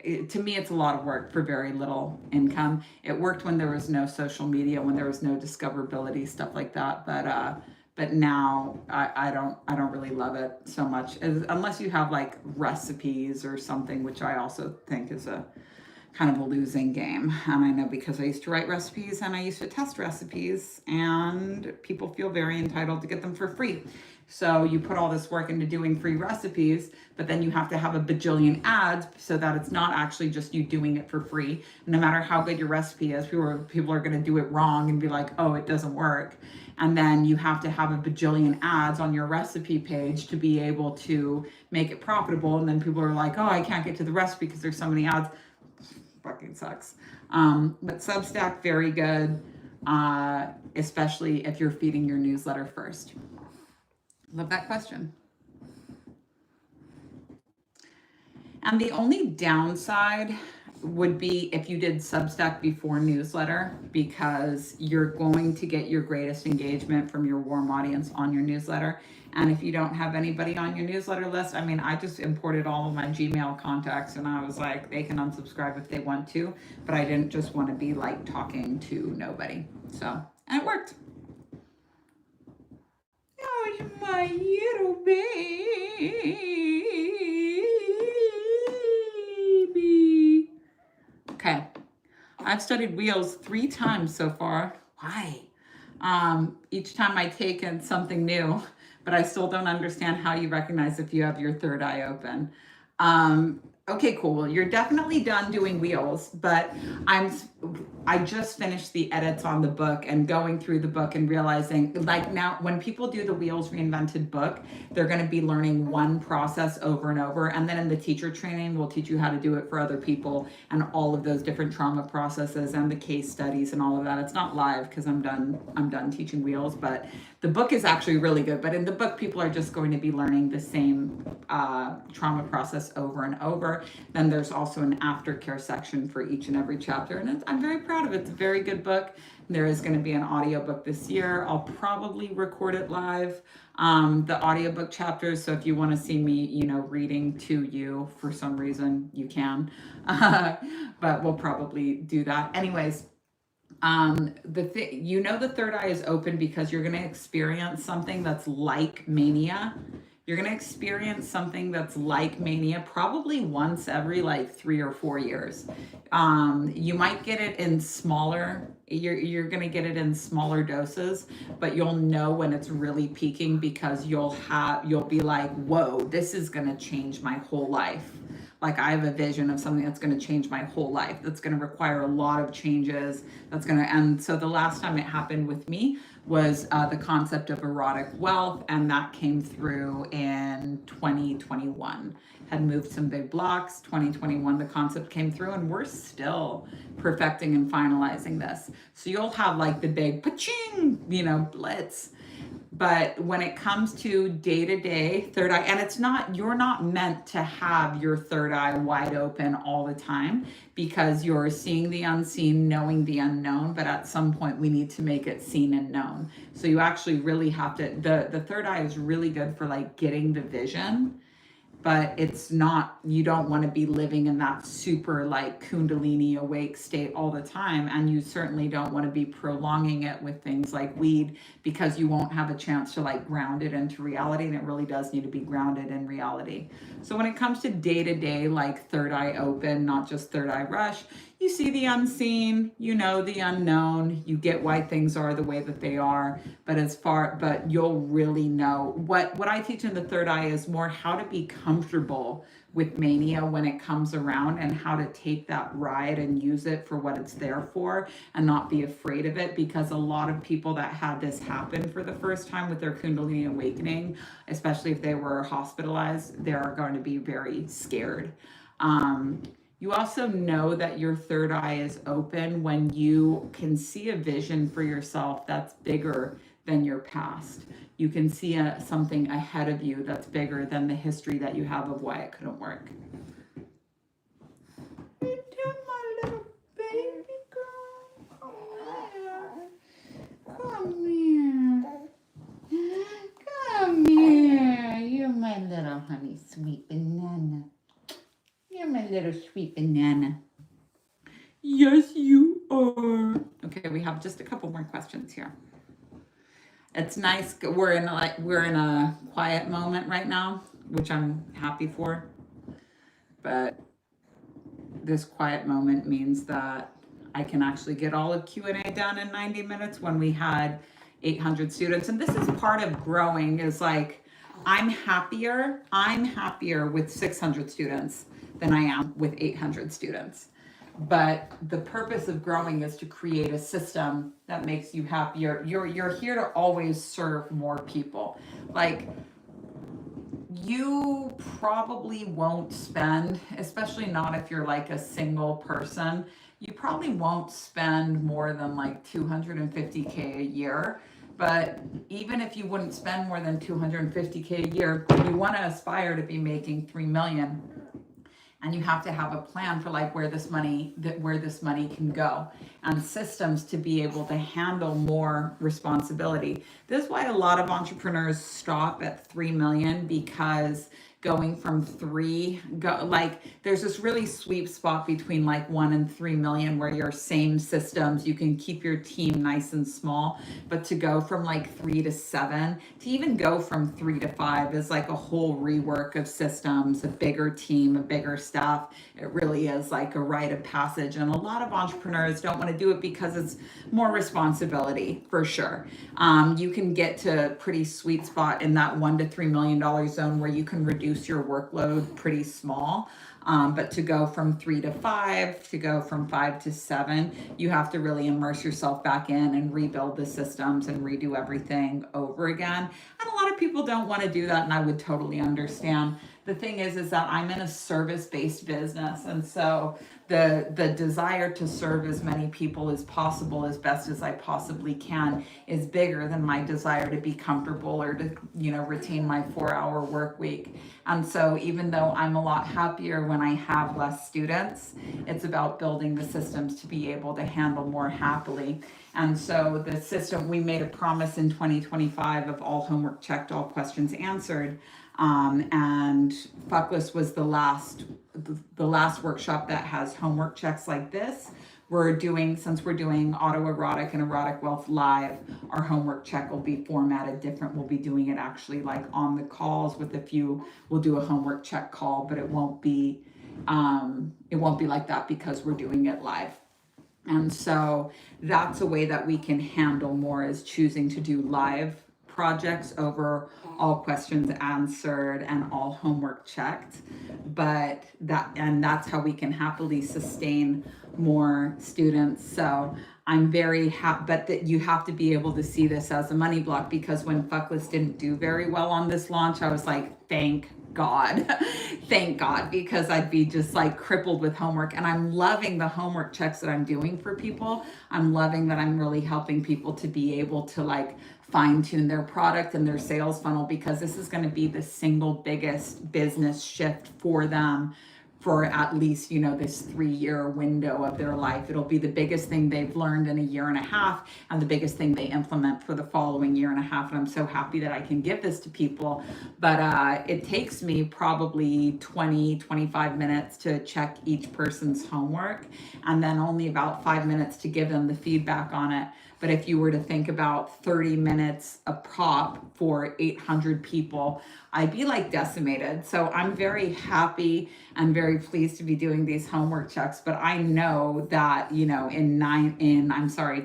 to me, it's a lot of work for very little income. It worked when there was no social media, when there was no discoverability, stuff like that. But now I don't really love it so much, unless you have like recipes or something, which I also think is a kind of a losing game. And I know because I used to write recipes and I used to test recipes, and people feel very entitled to get them for free. So you put all this work into doing free recipes, but then you have to have a bajillion ads so that it's not actually just you doing it for free. No matter how good your recipe is, people are going to do it wrong and be like, oh, it doesn't work. And then you have to have a bajillion ads on your recipe page to be able to make it profitable. And then people are like, oh, I can't get to the recipe because there's so many ads. Fucking sucks. But Substack, very good, especially if you're feeding your newsletter first. Love that question. And the only downside would be if you did Substack before newsletter, because you're going to get your greatest engagement from your warm audience on your newsletter. And if you don't have anybody on your newsletter list, I just imported all of my Gmail contacts and I was like, they can unsubscribe if they want to, but I didn't just want to be like talking to nobody. So, and it worked. Oh, my little baby. Okay. I've studied wheels 3 times so far. Why? Each time I take in something new, but I still don't understand how you recognize if you have your third eye open. Okay, cool. Well, you're definitely done doing wheels, but I just finished the edits on the book and going through the book and realizing, like, now when people do the Wheels Reinvented book, they're going to be learning one process over and over, and then in the teacher training we'll teach you how to do it for other people and all of those different trauma processes and the case studies and all of that. It's not live because I'm done teaching wheels, but the book is actually really good. But in the book, people are just going to be learning the same trauma process over and over. Then there's also an aftercare section for each and every chapter, and I'm very proud of it. It's a very good book. There is going to be an audiobook this year. I'll probably record it live, the audiobook chapters. So if you want to see me, reading to you for some reason, you can. But we'll probably do that. Anyways, the third eye is open because you're going to experience something that's like mania. You're going to experience something that's like mania probably once every like 3 or 4 years. You might get it in smaller, you're going to get it in smaller doses, but you'll know when it's really peaking because you'll be like, whoa, this is going to change my whole life. Like, I have a vision of something that's going to change my whole life, that's going to require a lot of changes, and so the last time it happened with me was the concept of erotic wealth, and that came through in 2021. Had moved some big blocks. 2021, the concept came through, and we're still perfecting and finalizing this. So you'll have like the big pa-ching, blitz. But when it comes to day-to-day third eye, and you're not meant to have your third eye wide open all the time because you're seeing the unseen, knowing the unknown, but at some point we need to make it seen and known. So you actually really have to, the third eye is really good for like getting the vision, but it's not, you don't want to be living in that super like Kundalini awake state all the time. And you certainly don't want to be prolonging it with things like weed because you won't have a chance to like ground it into reality. And it really does need to be grounded in reality. So when it comes to day-to-day, like third eye open, not just third eye rush, you see the unseen, the unknown, you get why things are the way that they are, but you'll really know. What I teach in the third eye is more how to be comfortable with mania when it comes around and how to take that ride and use it for what it's there for and not be afraid of it, because a lot of people that had this happen for the first time with their Kundalini awakening, especially if they were hospitalized, they are going to be very scared. You also know that your third eye is open when you can see a vision for yourself that's bigger than your past. You can see something ahead of you that's bigger than the history that you have of why it couldn't work. You do, my little baby girl. Come here. Come here. You're my little honey sweet banana. You're my little sweet banana. Yes, you are. Okay, we have just a couple more questions here. It's nice. We're in a quiet moment right now, which I'm happy for. But this quiet moment means that I can actually get all of Q&A done in 90 minutes when we had 800 students. And this is part of growing, is like, I'm happier with 600 students than I am with 800 students. But the purpose of growing is to create a system that makes you happier. You're here to always serve more people. Like, you probably won't spend, especially not if you're like a single person, you probably won't spend more than like $250K a year. But even if you wouldn't spend more than $250K a year, you want to aspire to be making $3 million. And you have to have a plan for like where this money can go, and systems to be able to handle more responsibility. This is why a lot of entrepreneurs stop at 3 million, because going from there's this really sweet spot between like 1 and 3 million where your same systems, you can keep your team nice and small, but to go from like 3 to 7, to even go from 3 to 5 is like a whole rework of systems, a bigger team, a bigger staff. It really is like a rite of passage. And a lot of entrepreneurs don't want to do it because it's more responsibility, for sure. You can get to a pretty sweet spot in that $1 to $3 million zone where you can reduce reduce your workload pretty small. But to go from 3 to 5, to go from 5 to 7, you have to really immerse yourself back in and rebuild the systems and redo everything over again. And a lot of people don't want to do that, and I would totally understand. The thing is that I'm in a service-based business, and so the desire to serve as many people as possible, as best as I possibly can, is bigger than my desire to be comfortable or to, retain my 4-hour work week. And so even though I'm a lot happier when I have less students, it's about building the systems to be able to handle more happily. And so the system, we made a promise in 2025 of all homework checked, all questions answered. And Fuckless was the last workshop that has homework checks like this. Since we're doing autoerotic and erotic wealth live, our homework check will be formatted different. We'll be doing it actually like on the calls with we'll do a homework check call, but it won't be like that because we're doing it live. And so that's a way that we can handle more, is choosing to do live projects over all questions answered and all homework checked. But that's how we can happily sustain more students. So I'm very happy, but that you have to be able to see this as a money block, because when Fuckless didn't do very well on this launch, I was like, thank God, thank God, because I'd be just like crippled with homework. And I'm loving the homework checks that I'm doing for people. I'm loving that I'm really helping people to be able to like fine tune their product and their sales funnel, because this is going to be the single biggest business shift for them for at least, this 3-year window of their life. It'll be the biggest thing they've learned in a year and a half, and the biggest thing they implement for the following year and a half. And I'm so happy that I can give this to people. But it takes me probably 25 minutes to check each person's homework, and then only about 5 minutes to give them the feedback on it. But if you were to think about 30 minutes a pop for 800 people, I'd be like decimated. So I'm very happy and very pleased to be doing these homework checks. But I know that, in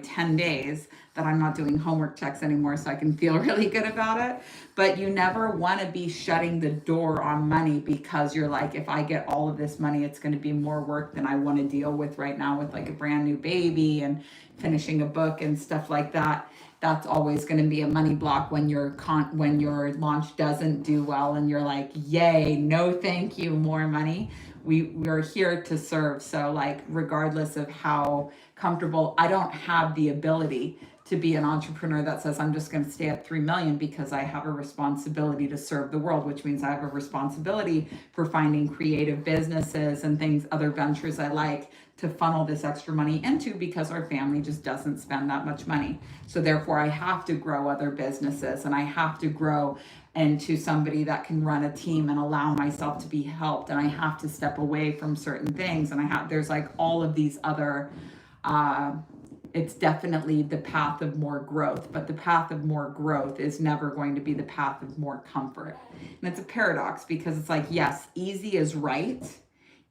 10 days, that I'm not doing homework checks anymore, so I can feel really good about it. But you never want to be shutting the door on money, because you're like, if I get all of this money, it's going to be more work than I want to deal with right now, with like a brand new baby and finishing a book and stuff like that. That's always going to be a money block when your launch doesn't do well and you're like, yay, no thank you, more money. We're here to serve. So like, regardless of how comfortable, I don't have the ability to be an entrepreneur that says I'm just going to stay at 3 million, because I have a responsibility to serve the world, which means I have a responsibility for finding creative businesses and things, other ventures I like to funnel this extra money into, because our family just doesn't spend that much money. So therefore I have to grow other businesses, and I have to grow into somebody that can run a team and allow myself to be helped. And I have to step away from certain things. And there's like all of these other, it's definitely the path of more growth, but the path of more growth is never going to be the path of more comfort. And it's a paradox, because it's like, yes, easy is right.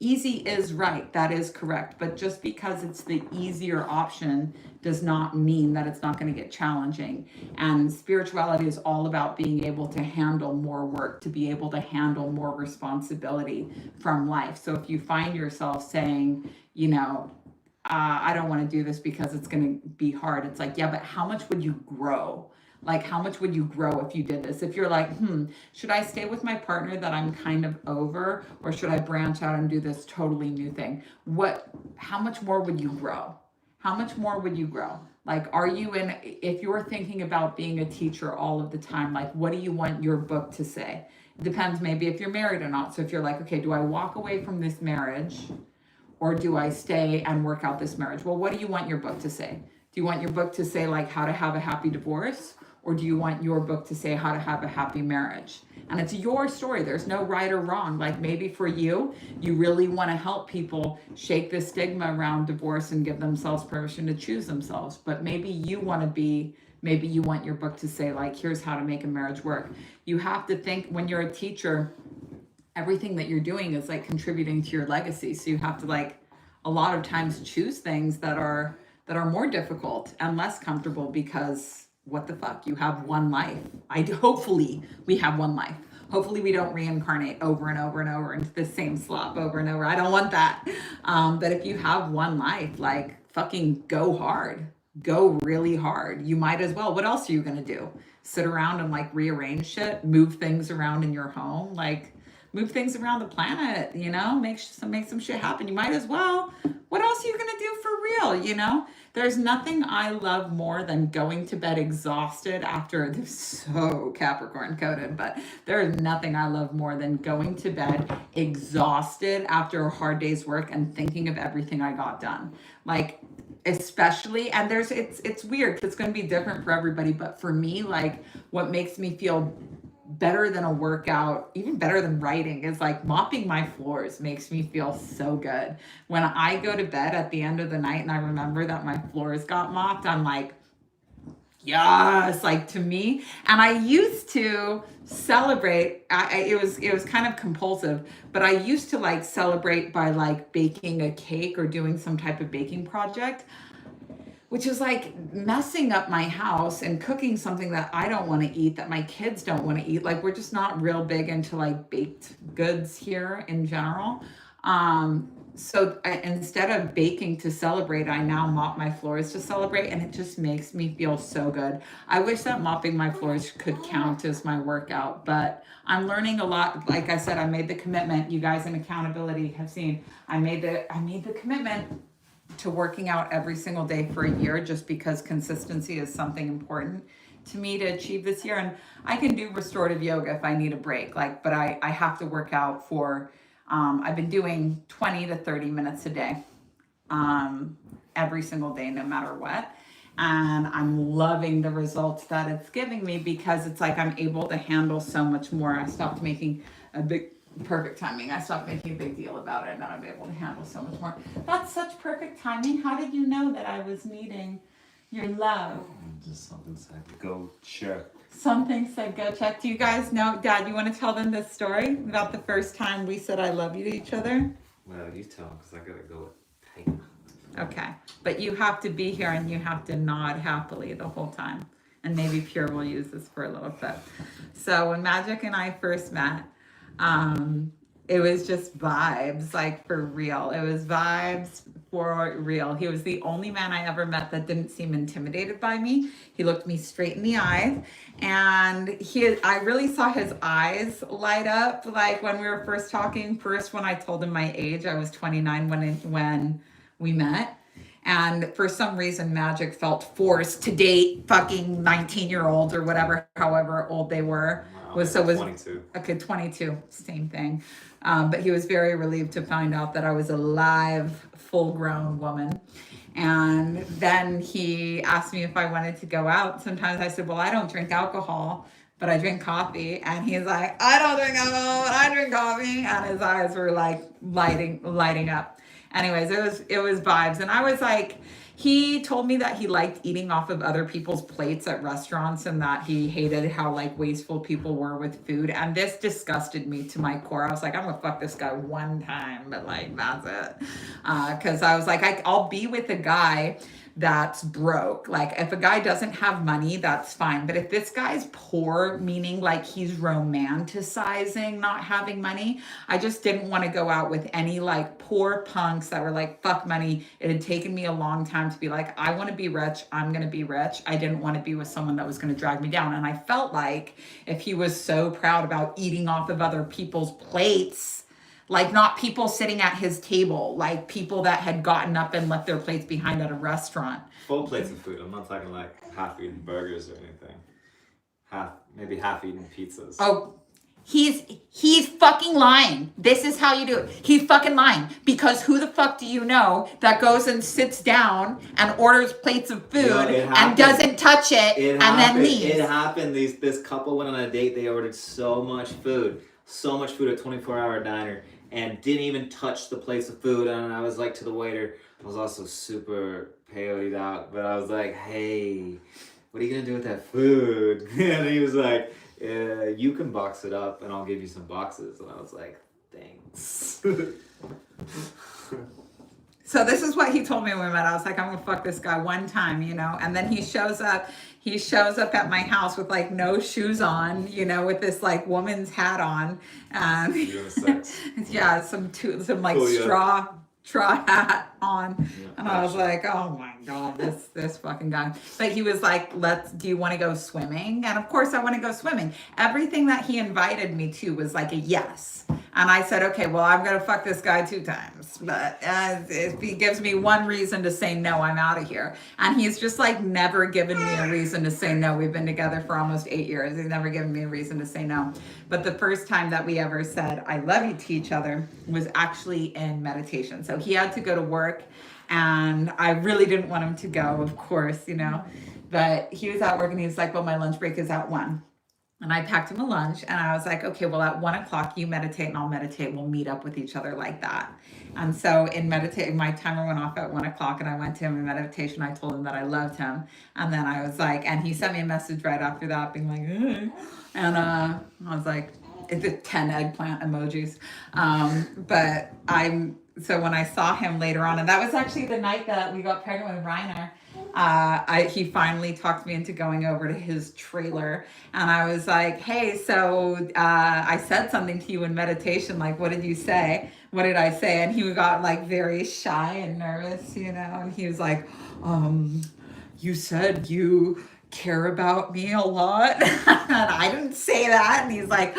Easy is right, that is correct. But just because it's the easier option does not mean that it's not going to get challenging. And spirituality is all about being able to handle more work, to be able to handle more responsibility from life. So if you find yourself saying, I don't want to do this because it's going to be hard. It's like, yeah, but how much would you grow? Like, how much would you grow if you did this? If you're like, should I stay with my partner that I'm kind of over, or should I branch out and do this totally new thing? How much more would you grow? How much more would you grow? Like, if you're thinking about being a teacher all of the time, like, what do you want your book to say? It depends maybe if you're married or not. So if you're like, okay, do I walk away from this marriage, or do I stay and work out this marriage? Well, what do you want your book to say? Do you want your book to say like how to have a happy divorce? Or do you want your book to say how to have a happy marriage? And it's your story. There's no right or wrong. Like, maybe for you, you really want to help people shake the stigma around divorce and give themselves permission to choose themselves. But maybe you want your book to say like, here's how to make a marriage work. You have to think, when you're a teacher, everything that you're doing is like contributing to your legacy. So you have to like a lot of times choose things that are more difficult and less comfortable, because what the fuck, you have one life. Hopefully we have one life. Hopefully we don't reincarnate over and over and over into the same slop over and over. I don't want that. But if you have one life, like fucking go hard, go really hard. You might as well. What else are you going to do? Sit around and like rearrange shit, move things around in your home, like move things around the planet, you know, make some shit happen. You might as well. What else are you going to do for real, you know? There's nothing I love more than going to bed exhausted after, this is so Capricorn coded, but there's nothing I love more than going to bed exhausted after a hard day's work and thinking of everything I got done. Like, especially, and it's weird because it's going to be different for everybody, but for me, like, what makes me feel better than a workout, even better than writing, is like mopping my floors makes me feel so good. When I go to bed at the end of the night and I remember that my floors got mopped, I'm like, yes, like to me. And I used to celebrate, it was kind of compulsive, but I used to like celebrate by like baking a cake or doing some type of baking project, which is like messing up my house and cooking something that I don't want to eat, that my kids don't want to eat. Like, we're just not real big into like baked goods here in general. So instead of baking to celebrate, I now mop my floors to celebrate, and it just makes me feel so good. I wish that mopping my floors could count as my workout, but I'm learning a lot. Like I said, I made the commitment. You guys in Accountability have seen, I made the commitment to working out every single day for a year, just because consistency is something important to me to achieve this year. And I can do restorative yoga if I need a break, like, but I have to work out for, I've been doing 20 to 30 minutes a day, every single day, no matter what. And I'm loving the results that it's giving me, because it's like I'm able to handle so much more. I stopped making a big, perfect timing. I stopped making a big deal about it, and I'm able to handle so much more. That's such perfect timing. How did you know that I was needing your love? Just something said go check. Something said go check. Do you guys know, Dad, you want to tell them this story about the first time we said I love you to each other? Well, you tell them, because I gotta go with paper. Okay. But you have to be here and you have to nod happily the whole time. And maybe Pure will use this for a little bit. So when Magic and I first met, it was just vibes, like for real. It was vibes for real. He was the only man I ever met that didn't seem intimidated by me. He looked me straight in the eyes, and I really saw his eyes light up. Like when we were first talking, when I told him my age, I was 29 when we met. And for some reason, Magic felt forced to date fucking 19-year-olds or whatever, however old they were. Was 22. Okay, 22, same thing. But he was very relieved to find out that I was a live, full-grown woman. And then he asked me if I wanted to go out. Sometimes I said, well, I don't drink alcohol, but I drink coffee. And he's like, I don't drink alcohol, but I drink coffee. And his eyes were like lighting up. Anyways, it was vibes. And I was like, he told me that he liked eating off of other people's plates at restaurants, and that he hated how like wasteful people were with food. And this disgusted me to my core. I was like, I'm gonna fuck this guy one time, but like, that's it. Cause I was like, I'll be with a guy that's broke. Like if a guy doesn't have money, that's fine. But if this guy's poor, meaning like he's romanticizing not having money, I just didn't want to go out with any like poor punks that were like, fuck money. It had taken me a long time to be like, I want to be rich. I'm going to be rich. I didn't want to be with someone that was going to drag me down. And I felt like if he was so proud about eating off of other people's plates, like not people sitting at his table, like people that had gotten up and left their plates behind at a restaurant. Full plates of food. I'm not talking like half-eaten burgers or anything. Maybe half-eaten pizzas. Oh, he's fucking lying. This is how you do it. He's fucking lying, because who the fuck do you know that goes and sits down and orders plates of food and doesn't touch it and then leaves? It happened. This couple went on a date. They ordered so much food at 24-hour diner, and didn't even touch the plates of food. And I was like to the waiter, I was also super peyote out, but I was like, hey, what are you gonna do with that food? And he was like, you can box it up and I'll give you some boxes. And I was like, thanks. So this is what he told me when we met. I was like, I'm gonna fuck this guy one time, you know? And then he shows up, he shows up at my house with like no shoes on, you know, with this like woman's hat on. You're gonna sex. Yeah, some like Oh, yeah. straw hat on. Yeah, And I was gotcha. like, oh my God, this fucking guy. But he was like, do you want to go swimming? And of course I want to go swimming. Everything that he invited me to was like a yes. And I said, okay, well, I'm going to fuck this guy 2 times. But if he gives me one reason to say no, I'm out of here. And he's just like never given me a reason to say no. We've been together for almost 8 years. He's never given me a reason to say no. But the first time that we ever said, I love you to each other was actually in meditation. So he had to go to work and I really didn't want him to go, of course, you know, but he was at work and he was like, well, my lunch break is at 1. And I packed him a lunch and I was like, okay, well, at 1 o'clock, you meditate and I'll meditate. We'll meet up with each other like that. And so in meditation, my timer went off at 1 o'clock and I went to him in meditation. I told him that I loved him. And then I was like, and he sent me a message right after that being like, and I was like, it's a 10 eggplant emojis. So when I saw him later on, and that was actually the night that we got pregnant with Reiner, he finally talked me into going over to his trailer. And I was like, hey, so I said something to you in meditation. Like, what did you say? What did I say? And he got like very shy and nervous, you know, and he was like, you said you care about me a lot. And I didn't say that. And he's like,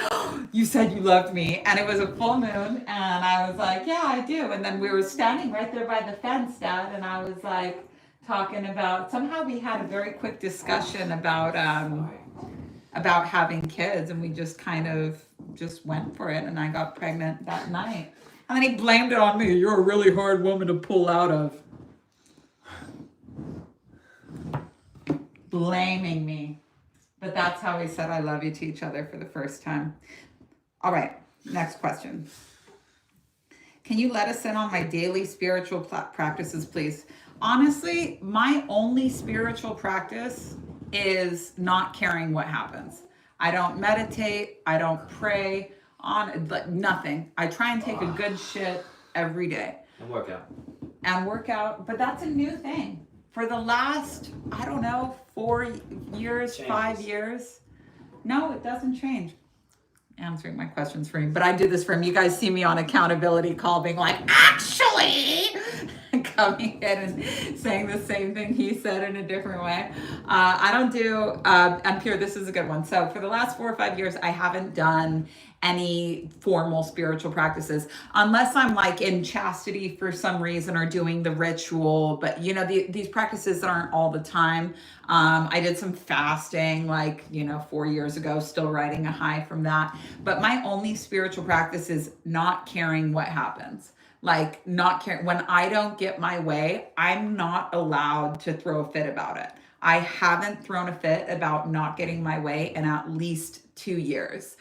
you said you loved me. And it was a full moon. And I was like, yeah, I do. And then we were standing right there by the fence, Dad. And I was like, talking about, somehow we had a very quick discussion about having kids, and we just kind of just went for it, and I got pregnant that night. And then he blamed it on me. You're a really hard woman to pull out of. Blaming me. But that's how we said I love you to each other for the first time. All right, next question. Can you let us in on my daily spiritual practices, please? Honestly, my only spiritual practice is not caring what happens. I don't meditate. I don't pray on nothing. I try and take a good shit every day. And work out. But that's a new thing. For the last, I don't know, 4 years, 5 years. No, it doesn't change. Answering my questions for him, but I do this for him. You guys see me on accountability call being like, actually, coming in and saying the same thing he said in a different way. I don't do, and Pierre, this is a good one. So for the last 4 or 5 years, I haven't done any formal spiritual practices unless I'm like in chastity for some reason or doing the ritual. But you know, these practices aren't all the time. I did some fasting like, 4 years ago, still riding a high from that. But my only spiritual practice is not caring what happens. Like not caring when I don't get my way, I'm not allowed to throw a fit about it. I haven't thrown a fit about not getting my way in at least 2 years.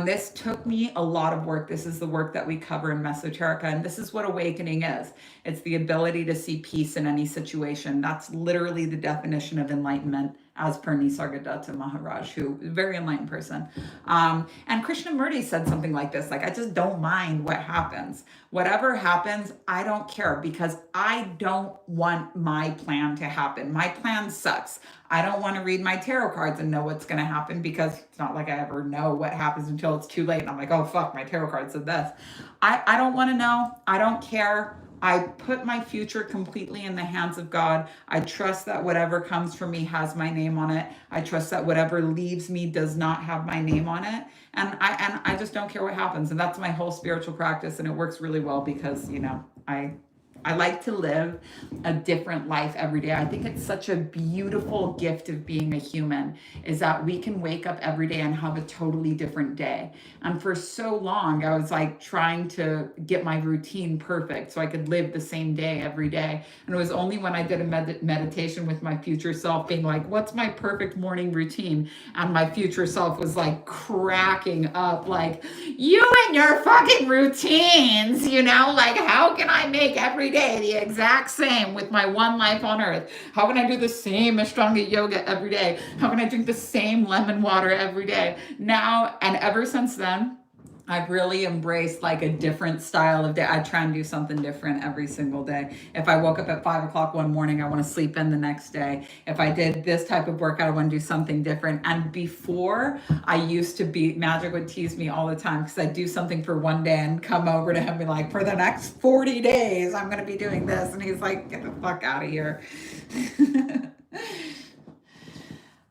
This took me a lot of work. This is the work that we cover in Mesoterica, and this is what awakening is. It's the ability to see peace in any situation. That's literally the definition of enlightenment, as per Nisargadatta Maharaj, who is a very enlightened person. And Krishnamurti said something like this, like, I just don't mind what happens. Whatever happens, I don't care because I don't want my plan to happen. My plan sucks. I don't want to read my tarot cards and know what's going to happen because it's not like I ever know what happens until it's too late. And I'm like, oh, fuck, my tarot card said this. I don't want to know. I don't care. I put my future completely in the hands of God. I trust that whatever comes for me has my name on it. I trust that whatever leaves me does not have my name on it. And I just don't care what happens. And that's my whole spiritual practice. And it works really well because, I like to live a different life every day. I think it's such a beautiful gift of being a human is that we can wake up every day and have a totally different day. And for so long, I was like trying to get my routine perfect so I could live the same day every day. And it was only when I did a meditation with my future self being like, what's my perfect morning routine? And my future self was like cracking up like, you and your fucking routines, like how can I make every day the exact same with my one life on earth? How can I do the same Ashtanga yoga every day? How can I drink the same lemon water every day? Now, and ever since then, I've really embraced like a different style of day. I try and do something different every single day. If I woke up at 5 o'clock one morning, I want to sleep in the next day. If I did this type of workout, I want to do something different. And before, I used to be, Magic would tease me all the time because I'd do something for one day and come over to him and be like, for the next 40 days, I'm going to be doing this. And he's like, get the fuck out of here.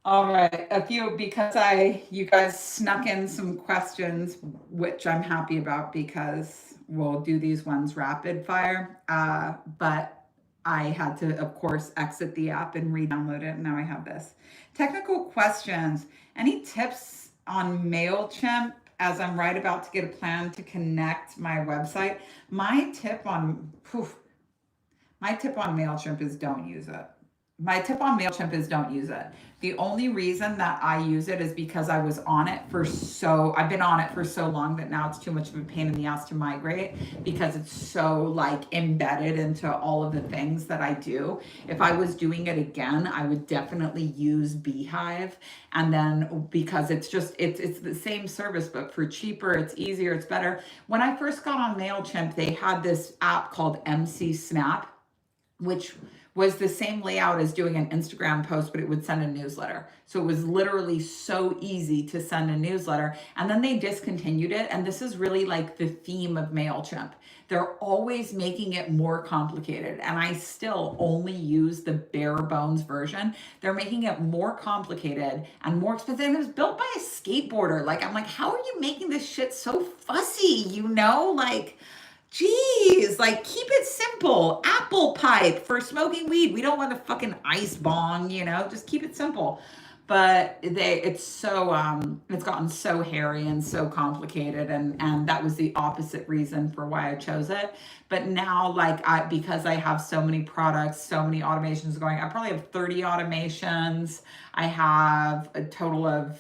All right, because you guys snuck in some questions, which I'm happy about because we'll do these ones rapid fire. But I had to, of course, exit the app and re-download it, and now I have this. Technical questions. Any tips on MailChimp as I'm right about to get a plan to connect my website? My tip on MailChimp is don't use it. My tip on MailChimp is don't use it. The only reason that I use it is because I've been on it for so long that now it's too much of a pain in the ass to migrate because it's so like embedded into all of the things that I do. If I was doing it again, I would definitely use Beehive. And then because it's the same service, but for cheaper, it's easier, it's better. When I first got on MailChimp, they had this app called MC Snap, which was the same layout as doing an Instagram post, but it would send a newsletter. So it was literally so easy to send a newsletter. And then they discontinued it. And this is really like the theme of MailChimp. They're always making it more complicated. And I still only use the bare bones version. They're making it more complicated and more expensive. And it was built by a skateboarder. Like, I'm like, how are you making this shit so fussy? Like, geez, like keep it simple. Apple pipe for smoking weed. We don't want a fucking ice bong, just keep it simple. But it's gotten so hairy and so complicated, and that was the opposite reason for why I chose it. But now, because I have so many products, so many automations going, I probably have 30 automations. I have a total of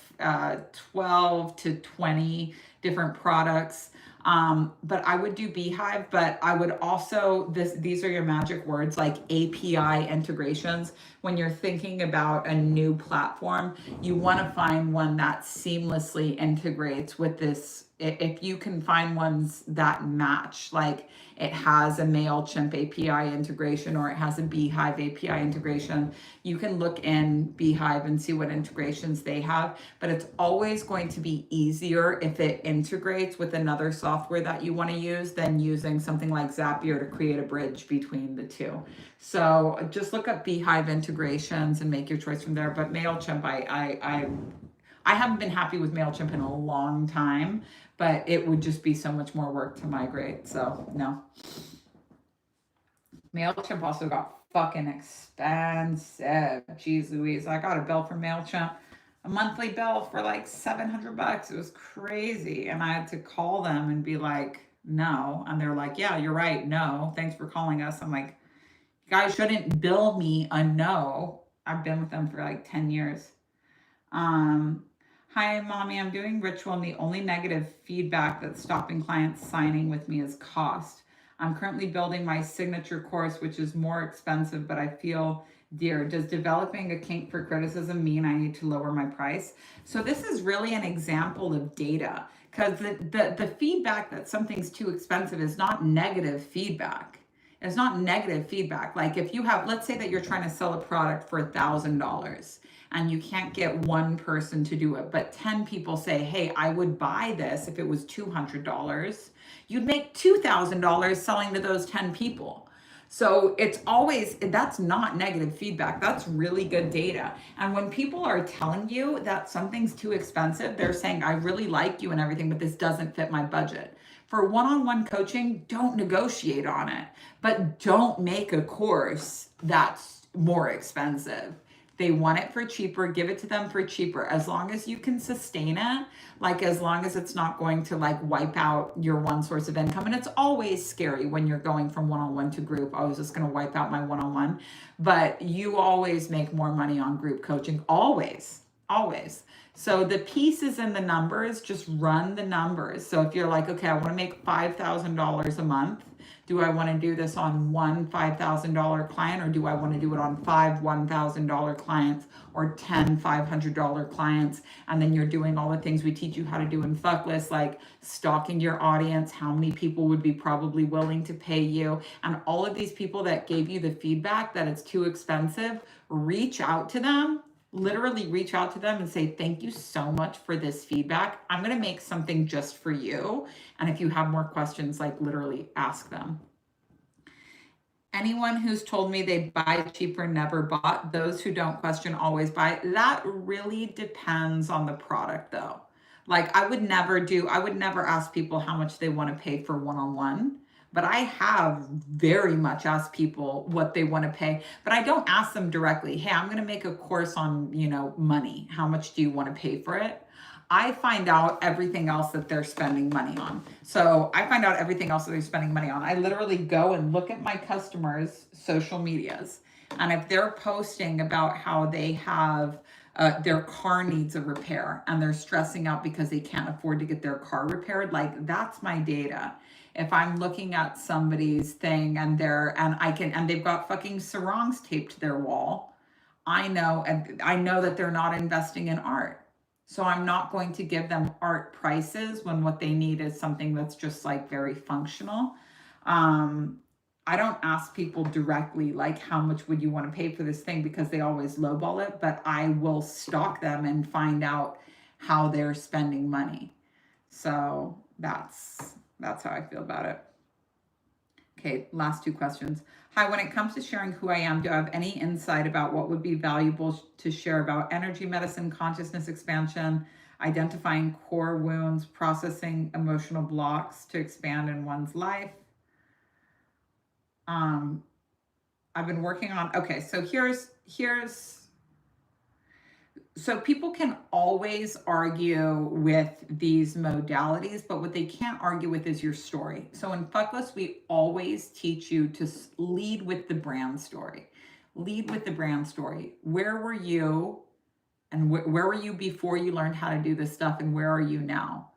12 to 20 different products. But I would do Beehive, but I would also, these are your magic words, like API integrations. When you're thinking about a new platform, you want to find one that seamlessly integrates with this. If you can find ones that match, like it has a MailChimp API integration or it has a Beehive API integration, you can look in Beehive and see what integrations they have. But it's always going to be easier if it integrates with another software that you want to use than using something like Zapier to create a bridge between the two. So just look up Beehive integrations and make your choice from there. But MailChimp, I haven't been happy with MailChimp in a long time, but it would just be so much more work to migrate. So no. MailChimp also got fucking expensive. Jeez Louise, I got a bill from MailChimp, a monthly bill for like $700. It was crazy. And I had to call them and be like, no. And they're like, yeah, you're right. No, thanks for calling us. I'm like, you guys shouldn't bill me a no. I've been with them for like 10 years. Hi, mommy, I'm doing ritual and the only negative feedback that's stopping clients signing with me is cost. I'm currently building my signature course, which is more expensive, but I feel dear. Does developing a kink for criticism mean I need to lower my price? So this is really an example of data, because the feedback that something's too expensive is not negative feedback. It's not negative feedback. Like if you have, let's say that you're trying to sell a product for $1,000 and you can't get one person to do it, but 10 people say, hey, I would buy this if it was $200. You'd make $2,000 selling to those 10 people. So that's not negative feedback. That's really good data. And when people are telling you that something's too expensive, they're saying, I really like you and everything, but this doesn't fit my budget. For one-on-one coaching, don't negotiate on it, but don't make a course that's more expensive. They want it for cheaper, give it to them for cheaper. As long as you can sustain it, like as long as it's not going to like wipe out your one source of income. And it's always scary when you're going from one-on-one to group. I was just going to wipe out my one-on-one, but you always make more money on group coaching. Always. So the pieces in the numbers, just run the numbers. So if you're like, okay, I want to make $5,000 a month, Do I want to do this on one $5,000 client, or do I want to do it on 5 $1,000 clients, or 10 $500 clients? And then you're doing all the things we teach you how to do in Fuckless, like stalking your audience, how many people would be probably willing to pay you, and all of these people that gave you the feedback that it's too expensive, reach out to them. Literally reach out to them and say, thank you so much for this feedback. I'm going to make something just for you. And if you have more questions, like literally ask them. Anyone who's told me they buy cheaper never bought. Those who don't question always buy. That really depends on the product though. Like I would never ask people how much they want to pay for one-on-one. But I have very much asked people what they want to pay, but I don't ask them directly, hey, I'm going to make a course on, money. How much do you want to pay for it? I find out everything else that they're spending money on. So I find out everything else that they're spending money on. I literally go and look at my customers' social medias. And if they're posting about how they have their car needs a repair and they're stressing out because they can't afford to get their car repaired, like that's my data. If I'm looking at somebody's thing and they've got fucking sarongs taped to their wall, I know that they're not investing in art. So I'm not going to give them art prices when what they need is something that's just like very functional. I don't ask people directly, like, how much would you want to pay for this thing? Because they always lowball it, but I will stalk them and find out how they're spending money. So that's how I feel about it. Okay, last 2 questions. Hi, when it comes to sharing who I am, do I have any insight about what would be valuable to share about energy medicine, consciousness expansion, identifying core wounds, processing emotional blocks to expand in one's life? I've been working on, okay, so so people can always argue with these modalities, but what they can't argue with is your story. So in Fuckless, we always teach you to lead with the brand story. Lead with the brand story. Where were you? And where were you before you learned how to do this stuff? And where are you now?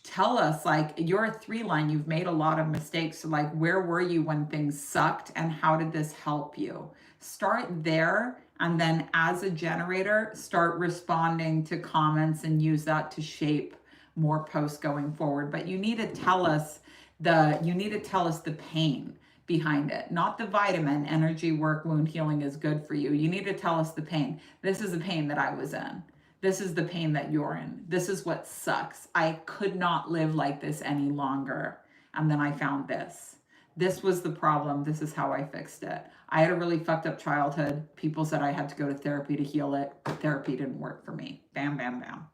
Tell us, like, you're a 3-line, you've made a lot of mistakes. So like, where were you when things sucked and how did this help you? Start there. And then as a generator, start responding to comments and use that to shape more posts going forward. But you need to tell us the pain behind it, not the vitamin. Energy work, wound healing is good for you. You need to tell us the pain. This is the pain that I was in. This is the pain that you're in. This is what sucks. I could not live like this any longer. And then I found this. This was the problem. This is how I fixed it. I had a really fucked up childhood. People said I had to go to therapy to heal it. Therapy didn't work for me. Bam, bam, bam.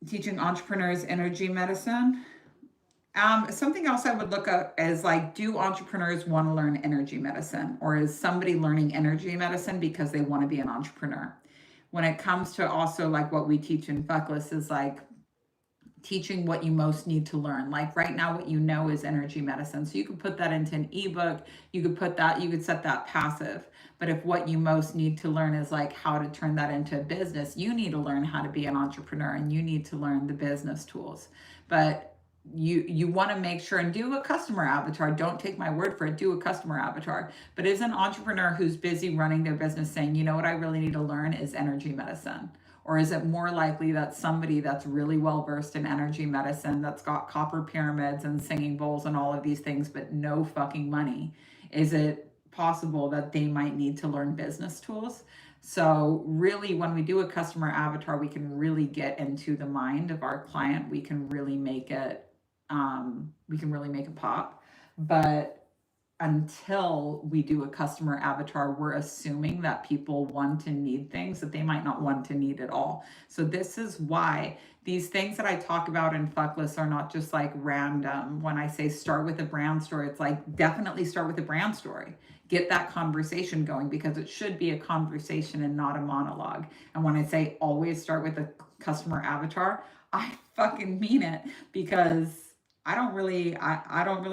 Teaching entrepreneurs energy medicine. Something else I would look at is like, do entrepreneurs want to learn energy medicine, or is somebody learning energy medicine because they want to be an entrepreneur? When it comes to also like what we teach in Fuckless is like teaching what you most need to learn. Like right now, what you know is energy medicine. So you could put that into an ebook. You could set that passive. But if what you most need to learn is like how to turn that into a business, you need to learn how to be an entrepreneur and you need to learn the business tools. But you want to make sure and do a customer avatar. Don't take my word for it. Do a customer avatar. But is an entrepreneur who's busy running their business saying, you know what I really need to learn is energy medicine? Or is it more likely that somebody that's really well versed in energy medicine, that's got copper pyramids and singing bowls and all of these things, but no fucking money? Is it possible that they might need to learn business tools? So really, when we do a customer avatar, we can really get into the mind of our client. We can really make it pop. But until we do a customer avatar, we're assuming that people want and need things that they might not want to need at all. So this is why these things that I talk about in Fuckless are not just like random. When I say start with a brand story, it's like definitely start with a brand story. Get that conversation going, because it should be a conversation and not a monologue. And when I say always start with a customer avatar, I fucking mean it, because I don't really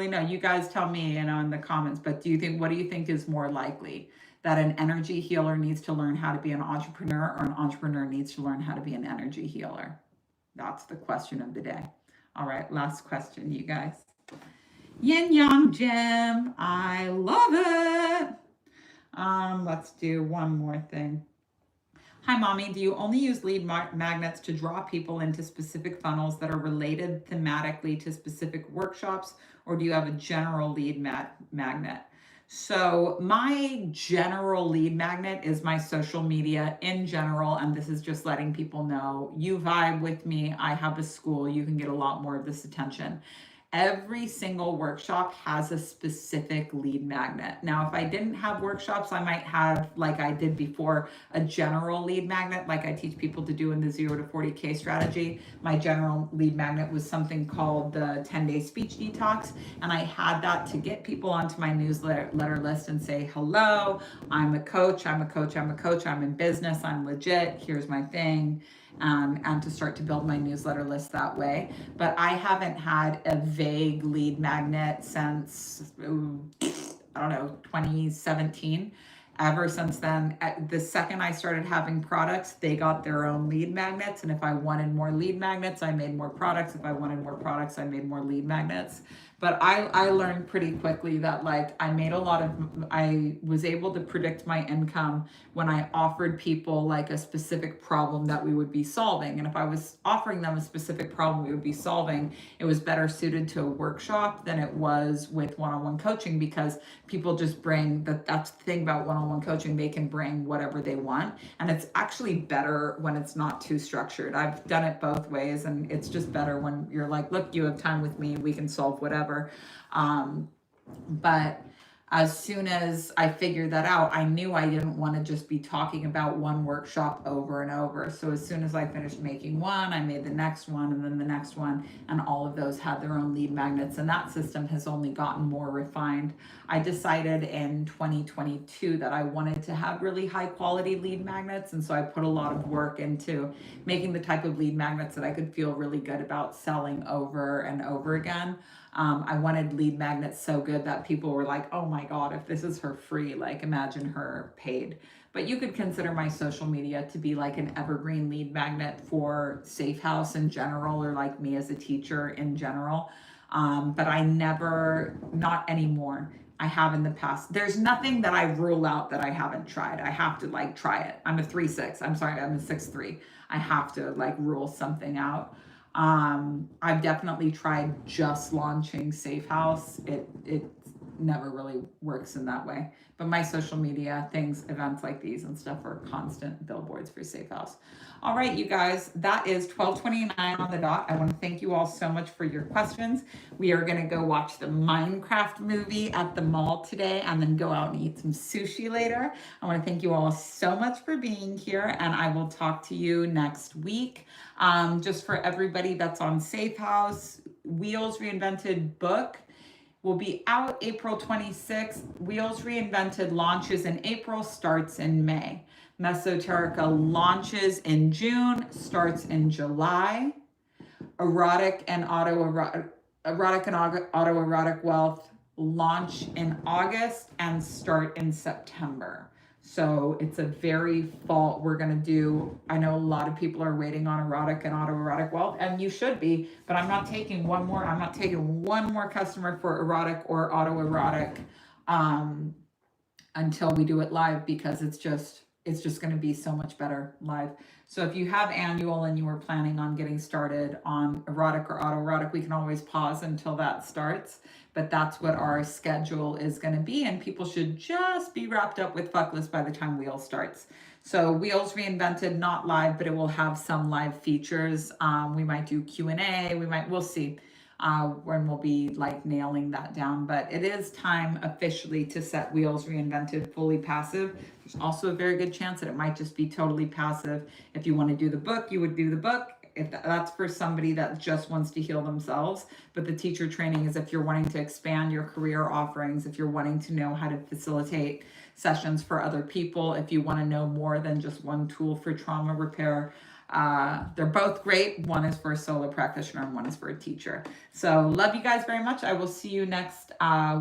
know. You guys tell me, in the comments, but what do you think is more likely? That an energy healer needs to learn how to be an entrepreneur, or an entrepreneur needs to learn how to be an energy healer? That's the question of the day. All right, last question, you guys. Yin Yang Gym, I love it. Let's do one more thing. Hi, Mommy. Do you only use lead magnets to draw people into specific funnels that are related thematically to specific workshops, or do you have a general lead magnet? So my general lead magnet is my social media in general, and this is just letting people know, you vibe with me, I have a school, you can get a lot more of this attention. Every single workshop has a specific lead magnet. Now, if I didn't have workshops, I might have, like I did before, a general lead magnet, like I teach people to do in the 0 to 40K strategy. My general lead magnet was something called the 10-day speech detox. And I had that to get people onto my newsletter list and say, hello, I'm a coach, I'm in business, I'm legit, here's my thing. And to start to build my newsletter list that way. But I haven't had a vague lead magnet since, I don't know, 2017. Ever since then, the second I started having products, they got their own lead magnets. And if I wanted more lead magnets, I made more products. If I wanted more products, I made more lead magnets. But I learned pretty quickly that I was able to predict my income when I offered people like a specific problem that we would be solving. And if I was offering them a specific problem we would be solving, it was better suited to a workshop than it was with one-on-one coaching, because people just bring that's the thing about one-on-one coaching, they can bring whatever they want. And it's actually better when it's not too structured. I've done it both ways, and it's just better when you're like, look, you have time with me, we can solve whatever. But as soon as I figured that out, I knew I didn't want to just be talking about one workshop over and over. So as soon as I finished making one, I made the next one, and then the next one, and all of those had their own lead magnets. And that system has only gotten more refined. I decided in 2022 that I wanted to have really high quality lead magnets. And so I put a lot of work into making the type of lead magnets that I could feel really good about selling over and over again. I wanted lead magnets so good that people were like, oh my God, if this is her free, like imagine her paid. But you could consider my social media to be like an evergreen lead magnet for Safehouse in general, or like me as a teacher in general. But I never, not anymore. I have in the past. There's nothing that I rule out that I haven't tried. I have to like try it. I'm a 3'6". I'm sorry, I'm a 6'3". I have to like rule something out. I've definitely tried just launching Safehouse. It never really works in that way. But my social media things, events like these and stuff, are constant billboards for Safehouse. All right, you guys, that is 12:29 on the dot. I want to thank you all so much for your questions. We are going to go watch the Minecraft movie at the mall today, and then go out and eat some sushi later. I want to thank you all so much for being here, and I will talk to you next week. Just for everybody that's on Safehouse, Wheels Reinvented book will be out April 26th. Wheels Reinvented launches in April, starts in May. Mesoterica launches in June, starts in July. Erotic and autoerotic wealth launch in August and start in September. So it's a very fall. We're going to do, I know a lot of people are waiting on erotic and autoerotic wealth, and you should be, but I'm not taking one more customer for erotic or autoerotic until we do it live, because it's just going to be so much better live. So if you have annual and you were planning on getting started on erotic or autoerotic, we can always pause until that starts. But that's what our schedule is going to be. And people should just be wrapped up with Fuckless by the time Wheels starts. So Wheels Reinvented, not live, but it will have some live features. We might do Q&A. We'll see when we'll be like nailing that down. But it is time officially to set Wheels Reinvented fully passive. There's also a very good chance that it might just be totally passive. If you want to do the book, you would do the book. If that's for somebody that just wants to heal themselves. But the teacher training is if you're wanting to expand your career offerings, if you're wanting to know how to facilitate sessions for other people, if you want to know more than just one tool for trauma repair. They're both great. One is for a solo practitioner and one is for a teacher. So love you guys very much. I will see you next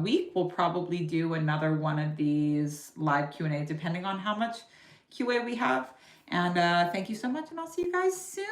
week. We'll probably do another one of these live Q&A depending on how much QA we have. And thank you so much, and I'll see you guys soon.